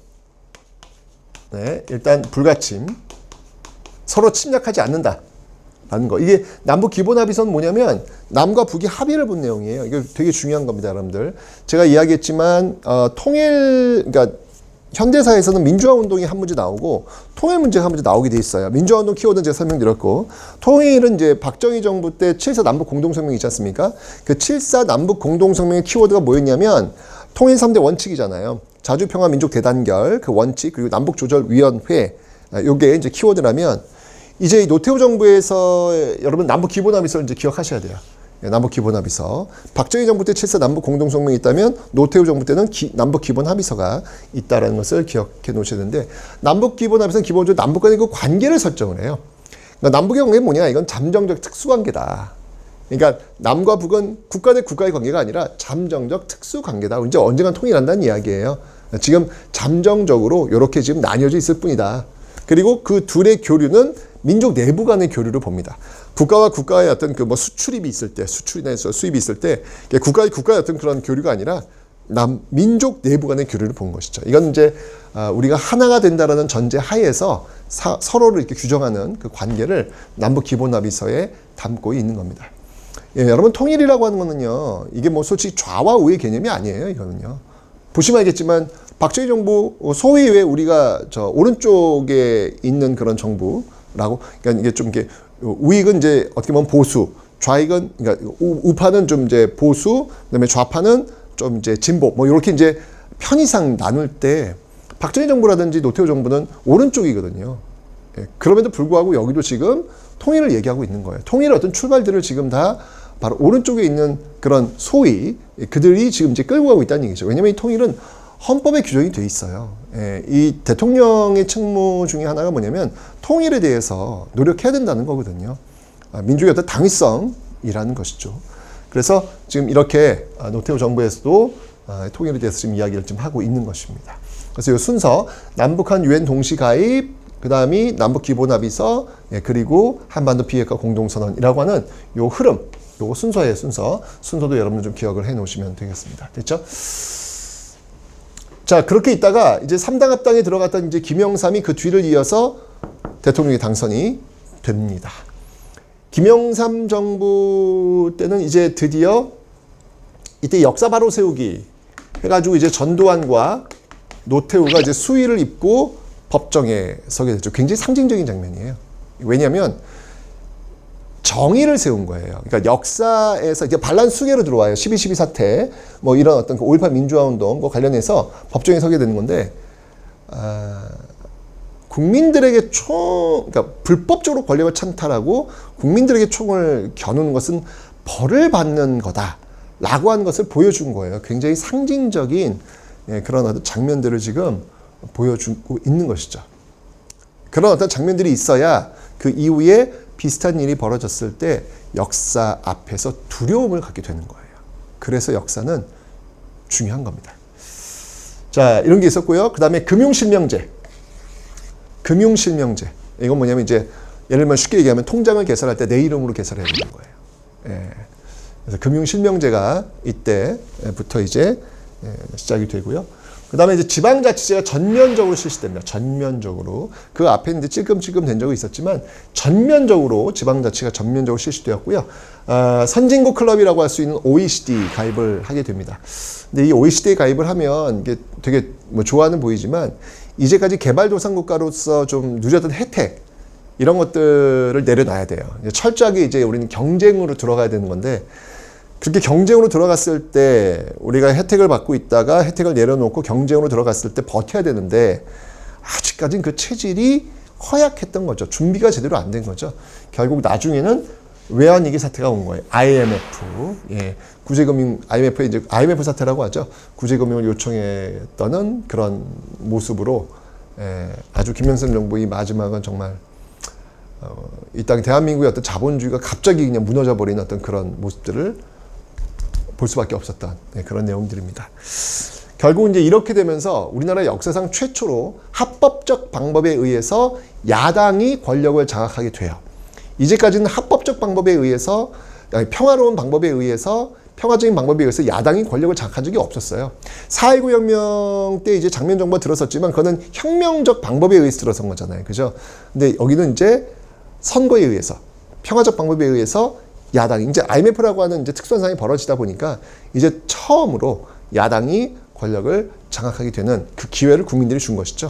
네, 일단 불가침. 서로 침략하지 않는다. 라는 거. 이게 남북 기본 합의서는 뭐냐면 남과 북이 합의를 본 내용이에요. 이게 되게 중요한 겁니다, 여러분들. 제가 이야기했지만 그러니까 현대사에서는 민주화 운동이 한 문제 나오고 통일 문제가 한 문제 나오게 돼 있어요. 민주화 운동 키워드는 제가 설명드렸고 통일은 이제 박정희 정부 때 7.4 남북 공동성명이 있지 않습니까? 그 7.4 남북 공동성명의 키워드가 뭐였냐면 통일 3대 원칙이잖아요. 자주평화 민족 대단결 그 원칙 그리고 남북조절위원회 요게 이제 키워드라면 이제 노태우 정부에서 여러분 남북 기본 합의서를 이제 기억하셔야 돼요. 남북 기본 합의서. 박정희 정부 때 7.4 남북 공동성명이 있다면 노태우 정부 때는 남북 기본 합의서가 있다라는 것을 기억해 놓으셔야 되는데 남북 기본 합의서는 기본적으로 남북 간의 그 관계를 설정을 해요. 그러니까 남북의 관계는 뭐냐? 이건 잠정적 특수관계다. 그러니까 남과 북은 국가 대 국가의 관계가 아니라 잠정적 특수관계다. 이제 언젠간 통일한다는 이야기예요. 지금 잠정적으로 이렇게 지금 나뉘어져 있을 뿐이다. 그리고 그 둘의 교류는 민족 내부 간의 교류를 봅니다. 국가와 국가의 어떤 그 뭐 수출입이 있을 때, 수출이나 수입이 있을 때, 국가의 어떤 그런 교류가 아니라 민족 내부 간의 교류를 본 것이죠. 이건 이제 우리가 하나가 된다라는 전제 하에서 서로를 이렇게 규정하는 그 관계를 남북 기본 합의서에 담고 있는 겁니다. 예, 여러분 통일이라고 하는 거는요, 이게 뭐 솔직히 좌와 우의 개념이 아니에요. 이거는요. 보시면 알겠지만 박정희 정부 소위 왜 우리가 저 오른쪽에 있는 그런 정부라고, 그러니까 이게 좀 이게 우익은 이제 어떻게 보면 보수, 좌익은 그러니까 우파는 좀 이제 보수, 그다음에 좌파는 좀 이제 진보, 뭐 이렇게 이제 편의상 나눌 때 박정희 정부라든지 노태우 정부는 오른쪽이거든요. 예, 그럼에도 불구하고 여기도 지금 통일을 얘기하고 있는 거예요. 통일의 어떤 출발들을 지금 다 바로 오른쪽에 있는 그런 소위 그들이 지금 이제 끌고 가고 있다는 얘기죠. 왜냐하면 이 통일은 헌법에 규정이 돼 있어요. 예, 이 대통령의 책무 중에 하나가 뭐냐면 통일에 대해서 노력해야 된다는 거거든요. 민주주의 어떤 당위성이라는 것이죠. 그래서 지금 이렇게 노태우 정부에서도 통일에 대해서 지금 이야기를 좀 하고 있는 것입니다. 그래서 이 순서 남북한 유엔 동시 가입, 그 다음이 남북 기본합의서, 예, 그리고 한반도 비핵화 공동선언이라고 하는 요 흐름, 요거 순서예요. 순서도 여러분 좀 기억을 해 놓으시면 되겠습니다. 됐죠? 자, 그렇게 있다가 이제 3당 합당에 들어갔던 이제 김영삼이 그 뒤를 이어서 대통령이 당선이 됩니다. 김영삼 정부 때는 이제 드디어 이때 역사 바로 세우기 해가지고 이제 전두환과 노태우가 이제 수의를 입고 법정에 서게 됐죠. 굉장히 상징적인 장면이에요. 왜냐하면 정의를 세운 거예요. 그러니까 역사에서 이제 반란 수계로 들어와요. 12.12 사태, 뭐 이런 어떤 5.18 민주화 운동 관련해서 법정에 서게 되는 건데, 국민들에게 그러니까 불법적으로 권력을 찬탈하고 국민들에게 총을 겨누는 것은 벌을 받는 거다라고 하는 것을 보여준 거예요. 굉장히 상징적인 그런 어떤 장면들을 지금 보여주고 있는 것이죠. 그런 어떤 장면들이 있어야 그 이후에 비슷한 일이 벌어졌을 때 역사 앞에서 두려움을 갖게 되는 거예요. 그래서 역사는 중요한 겁니다. 자, 이런 게 있었고요. 그 다음에 금융실명제. 이건 뭐냐면 이제 예를 들면 쉽게 얘기하면 통장을 개설할 때 내 이름으로 개설해야 되는 거예요. 예. 그래서 금융실명제가 이때부터 이제 시작이 되고요. 그 다음에 이제 지방자치제가 전면적으로 실시됩니다. 전면적으로. 그 앞에 이제 찔끔찔끔 된 적이 있었지만 전면적으로 지방자치가 전면적으로 실시되었고요. 선진국 클럽이라고 할 수 있는 OECD 가입을 하게 됩니다. 근데 이 OECD에 가입을 하면 이게 되게 뭐 좋아는 보이지만 이제까지 개발도상국가로서 좀 누렸던 혜택 이런 것들을 내려놔야 돼요. 철저하게 이제 우리는 경쟁으로 들어가야 되는 건데 그렇게 경쟁으로 들어갔을 때 우리가 혜택을 받고 있다가 혜택을 내려놓고 경쟁으로 들어갔을 때 버텨야 되는데 아직까지는 그 체질이 허약했던 거죠. 준비가 제대로 안 된 거죠. 결국 나중에는 외환위기 사태가 온 거예요. IMF. 예. 구제금융, IMF 사태라고 하죠. 구제금융을 요청했던 그런 모습으로 아주 김영삼 정부의 마지막은 정말 이 땅 대한민국의 어떤 자본주의가 갑자기 그냥 무너져 버리는 어떤 그런 모습들을 볼 수밖에 없었던 그런 내용들입니다. 결국 이제 이렇게 되면서 우리나라 역사상 최초로 합법적 방법에 의해서 야당이 권력을 장악하게 돼요. 이제까지는 합법적 방법에 의해서 평화적인 방법에 의해서 야당이 권력을 장악한 적이 없었어요. 4.19 혁명 때 이제 장면 정부가 들어섰지만 그거는 혁명적 방법에 의해서 들어선 거잖아요. 그죠? 근데 여기는 이제 선거에 의해서 평화적 방법에 의해서 야당이 이제 IMF라고 하는 이제 특수한 상황이 벌어지다 보니까 이제 처음으로 야당이 권력을 장악하게 되는 그 기회를 국민들이 준 것이죠.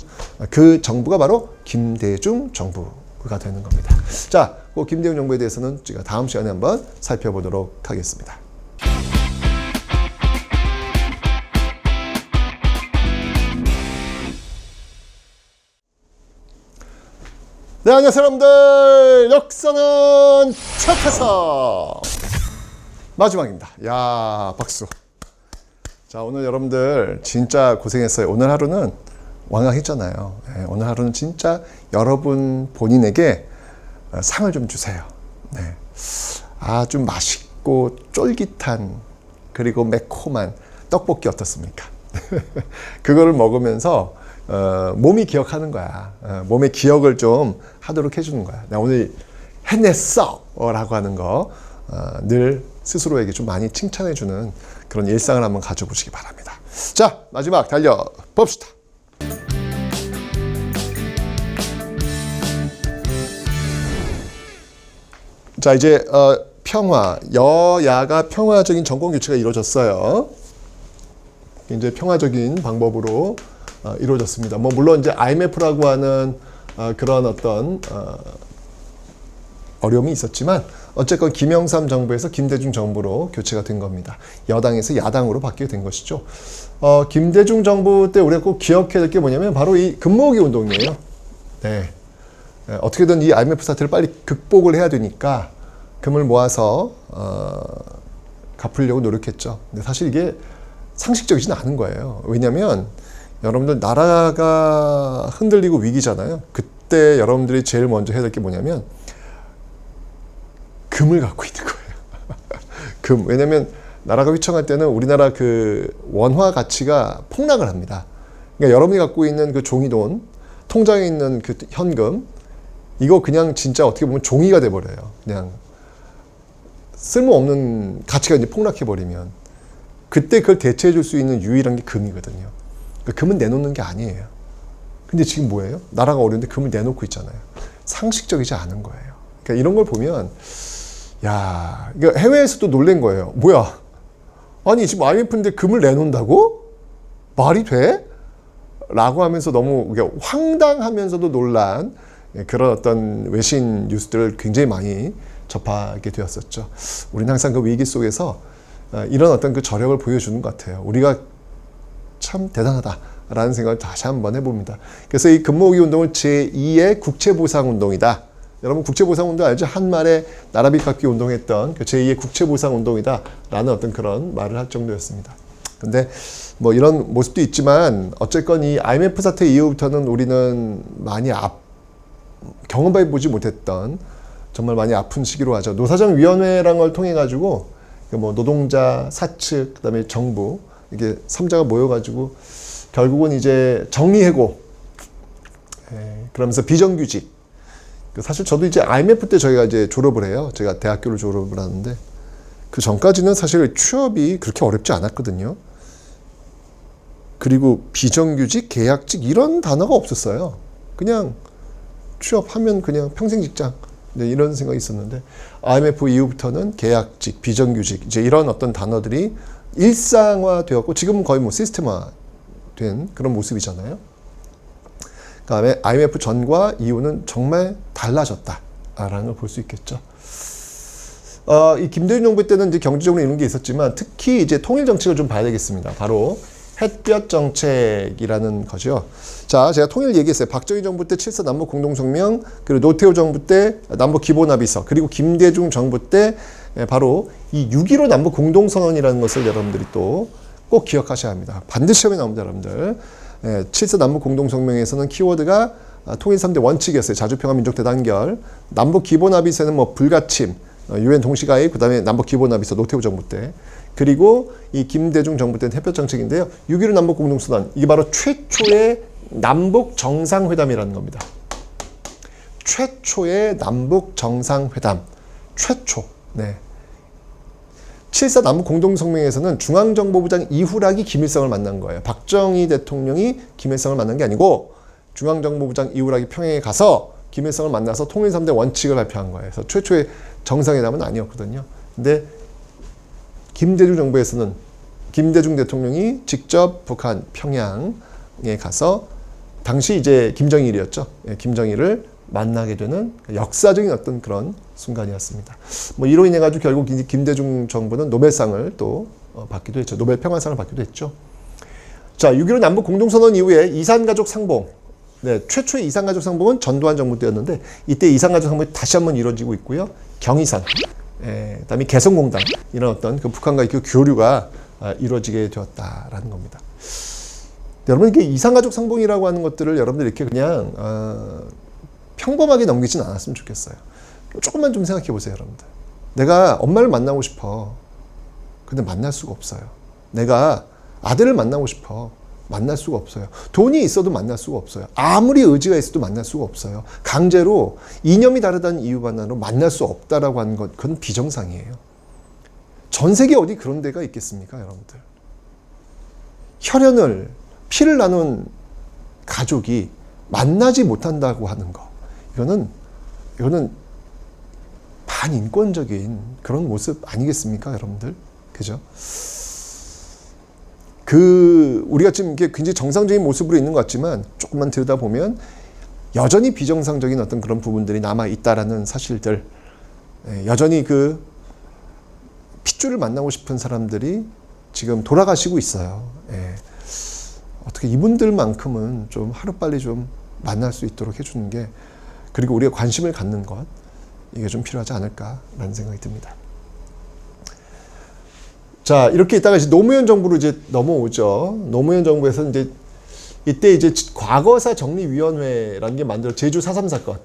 그 정부가 바로 김대중 정부가 되는 겁니다. 자, 그 김대중 정부에 대해서는 제가 다음 시간에 한번 살펴보도록 하겠습니다. 네, 안녕하세요 여러분들. 역사는 최태석 마지막입니다. 야, 박수. 자, 오늘 여러분들 진짜 고생했어요. 오늘 하루는 완강했잖아요. 네, 오늘 하루는 진짜 여러분 본인에게 상을 좀 주세요. 네. 좀 맛있고 쫄깃한 그리고 매콤한 떡볶이 어떻습니까? 그거를 먹으면서 몸이 기억하는 거야. 몸의 기억을 좀 하도록 해주는 거야. 나 오늘 해냈어! 라고 하는 거 늘 스스로에게 좀 많이 칭찬해주는 그런 일상을 한번 가져보시기 바랍니다. 자, 마지막 달려봅시다. 자, 이제 평화, 여야가 평화적인 정권 교체가 이루어졌어요. 굉장히 평화적인 방법으로 이루어졌습니다. 뭐 물론 이제 IMF라고 하는 그런 어떤 어려움이 있었지만 어쨌건 김영삼 정부에서 김대중 정부로 교체가 된 겁니다. 여당에서 야당으로 바뀌게 된 것이죠. 김대중 정부 때 우리가 꼭 기억해야 될 게 뭐냐면 바로 이 금모으기 운동이에요. 네. 어떻게든 이 IMF 사태를 빨리 극복을 해야 되니까 금을 모아서 갚으려고 노력했죠. 근데 사실 이게 상식적이진 않은 거예요. 왜냐하면 여러분들 나라가 흔들리고 위기잖아요. 그때 여러분들이 제일 먼저 해야 될 게 뭐냐면 금을 갖고 있는 거예요. 금. 왜냐하면 나라가 휘청할 때는 우리나라 그 원화 가치가 폭락을 합니다. 그러니까 여러분이 갖고 있는 그 종이돈, 통장에 있는 그 현금, 이거 그냥 진짜 어떻게 보면 종이가 돼버려요. 그냥 쓸모없는 가치가 이제 폭락해버리면 그때 그걸 대체해 줄 수 있는 유일한 게 금이거든요. 그러니까 금은 내놓는 게 아니에요. 근데 지금 뭐예요? 나라가 어려운데 금을 내놓고 있잖아요. 상식적이지 않은 거예요. 그러니까 이런 걸 보면 야, 이거 해외에서도 놀란 거예요. 뭐야? 아니 지금 IMF인데 금을 내놓는다고? 말이 돼? 라고 하면서 너무 황당하면서도 놀란 그런 어떤 외신 뉴스들을 굉장히 많이 접하게 되었었죠. 우리는 항상 그 위기 속에서 이런 어떤 그 저력을 보여주는 것 같아요. 우리가 참 대단하다라는 생각을 다시 한번 해봅니다. 그래서 이 금모으기 운동을 제2의 국채보상운동이다. 여러분 국채보상운동 알죠? 한말에 나라빚 갚기 운동했던 그 제2의 국채보상운동이다 라는 어떤 그런 말을 할 정도였습니다. 근데 뭐 이런 모습도 있지만 어쨌건 이 IMF 사태 이후부터는 우리는 많이 경험해보지 못했던 정말 많이 아픈 시기로 하죠. 노사정위원회라는 걸 통해 가지고 뭐 노동자, 사측, 그다음에 정부 이게 3자가 모여가지고 결국은 이제 정리해고, 그러면서 비정규직. 사실 저도 이제 IMF 때 저희가 이제 졸업을 해요. 제가 대학교를 졸업을 하는데 그 전까지는 사실 취업이 그렇게 어렵지 않았거든요. 그리고 비정규직, 계약직 이런 단어가 없었어요. 그냥 취업하면 그냥 평생 직장. 이런 생각이 있었는데 IMF 이후부터는 계약직, 비정규직 이제 이런 어떤 단어들이 일상화되었고 지금은 거의 뭐 시스템화된 그런 모습이잖아요. 그다음에 IMF 전과 이후는 정말 달라졌다라는 걸 볼 수 있겠죠. 이 김대중 정부 때는 이제 경제적으로 이런 게 있었지만 특히 이제 통일 정책을 좀 봐야 되겠습니다. 바로 햇볕 정책이라는 거죠. 자, 제가 통일 얘기했어요. 박정희 정부 때 7.4 남북 공동성명, 그리고 노태우 정부 때 남북 기본합의서, 그리고 김대중 정부 때 바로 이 6.15 남북 공동선언이라는 것을 여러분들이 또 꼭 기억하셔야 합니다. 반드시 시험에 나옵니다, 여러분들. 7.4 남북 공동성명에서는 키워드가 통일 3대 원칙이었어요. 자주평화 민족 대단결, 남북 기본합의서는 뭐 불가침, 유엔 동시가입, 그 다음에 남북 기본합의서 노태우 정부 때, 그리고 이 김대중 정부 때는 햇볕 정책인데요. 6.15 남북 공동선언, 이게 바로 최초의 남북 정상회담이라는 겁니다. 최초의 남북 정상회담. 최초. 네. 7.4 남북 공동성명에서는 중앙정보부장 이후락이 김일성을 만난 거예요. 박정희 대통령이 김일성을 만난 게 아니고 중앙정보부장 이후락이 평양에 가서 김일성을 만나서 통일 3대 원칙을 발표한 거예요. 그래서 최초의 정상회담은 아니었거든요. 근데 김대중 정부에서는 김대중 대통령이 직접 북한 평양에 가서 당시 이제 김정일이었죠. 김정일을 만나게 되는 역사적인 어떤 그런 순간이었습니다. 뭐 이로 인해 가지고 결국 김대중 정부는 노벨상을 또 받기도 했죠. 노벨 평화상을 받기도 했죠. 자, 6.15 남북 공동선언 이후에 이산가족 상봉. 네, 최초의 이산가족 상봉은 전두환 정부 때였는데 이때 이산가족 상봉이 다시 한번 이루어지고 있고요. 경의선, 그다음에 개성공단 이런 어떤 그 북한과의 그 교류가 이루어지게 되었다라는 겁니다. 여러분 이게 이산가족 상봉이라고 하는 것들을 여러분들 이렇게 그냥 평범하게 넘기진 않았으면 좋겠어요. 조금만 좀 생각해 보세요, 여러분들. 내가 엄마를 만나고 싶어. 근데 만날 수가 없어요. 내가 아들을 만나고 싶어. 만날 수가 없어요. 돈이 있어도 만날 수가 없어요. 아무리 의지가 있어도 만날 수가 없어요. 강제로 이념이 다르다는 이유만으로 만날 수 없다라고 하는 것, 그건 비정상이에요. 전 세계 어디 그런 데가 있겠습니까, 여러분들? 혈연을, 피를 나눈 가족이 만나지 못한다고 하는 거. 이거는 반인권적인 그런 모습 아니겠습니까, 여러분들? 그죠? 우리가 지금 이게 굉장히 정상적인 모습으로 있는 것 같지만 조금만 들여다보면 여전히 비정상적인 어떤 그런 부분들이 남아 있다라는 사실들, 여전히 핏줄을 만나고 싶은 사람들이 지금 돌아가시고 있어요. 어떻게 이분들만큼은 좀 하루빨리 좀 만날 수 있도록 해주는 게, 그리고 우리가 관심을 갖는 것, 이게 좀 필요하지 않을까라는 생각이 듭니다. 자, 이렇게 있다가 이제 노무현 정부로 이제 넘어오죠. 노무현 정부에서 이제 이때 이제 과거사 정리위원회라는 게 만들어, 제주 4.3 사건.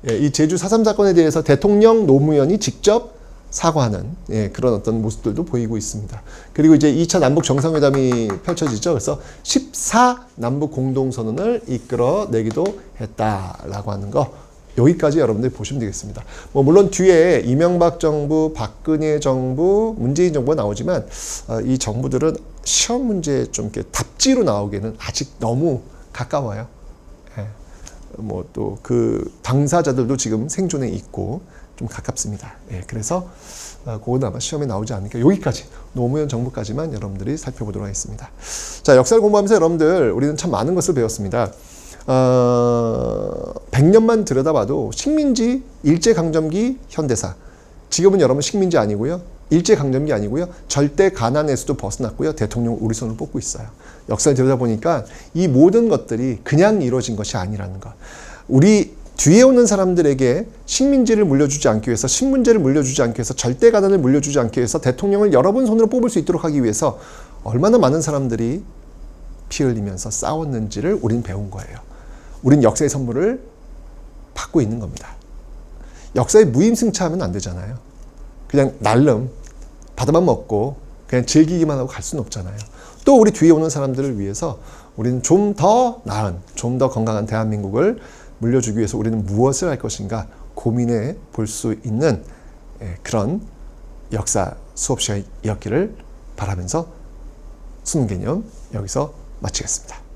이 제주 4.3 사건에 대해서 대통령 노무현이 직접 사과하는 그런 어떤 모습들도 보이고 있습니다. 그리고 이제 2차 남북 정상회담이 펼쳐지죠. 그래서 14 남북 공동선언을 이끌어내기도 했다라고 하는 거, 여기까지 여러분들이 보시면 되겠습니다. 물론 뒤에 이명박 정부, 박근혜 정부, 문재인 정부가 나오지만 이 정부들은 시험 문제에 좀 이렇게 답지로 나오기에는 아직 너무 가까워요. 또 당사자들도 지금 생존에 있고 좀 가깝습니다. 그래서 그건 아마 시험에 나오지 않으니까 여기까지, 노무현 정부까지만 여러분들이 살펴보도록 하겠습니다. 자, 역사를 공부하면서 여러분들, 우리는 참 많은 것을 배웠습니다. 100년만 들여다봐도 식민지, 일제강점기, 현대사. 지금은 여러분 식민지 아니고요, 일제강점기 아니고요, 절대 가난에서도 벗어났고요, 대통령 우리 손을 뽑고 있어요. 역사를 들여다보니까 이 모든 것들이 그냥 이루어진 것이 아니라는 것. 우리 뒤에 오는 사람들에게 식민지를 물려주지 않기 위해서, 신문제를 물려주지 않기 위해서, 절대 가난을 물려주지 않기 위해서, 대통령을 여러분 손으로 뽑을 수 있도록 하기 위해서 얼마나 많은 사람들이 피 흘리면서 싸웠는지를 우린 배운 거예요. 우린 역사의 선물을 받고 있는 겁니다. 역사에 무임승차하면 안 되잖아요. 그냥 날름 받아만 먹고 그냥 즐기기만 하고 갈 수는 없잖아요. 또 우리 뒤에 오는 사람들을 위해서 우리는 좀 더 나은, 좀 더 건강한 대한민국을 물려주기 위해서 우리는 무엇을 할 것인가 고민해 볼 수 있는 그런 역사 수업 시간이었기를 바라면서 수능 개념 여기서 마치겠습니다.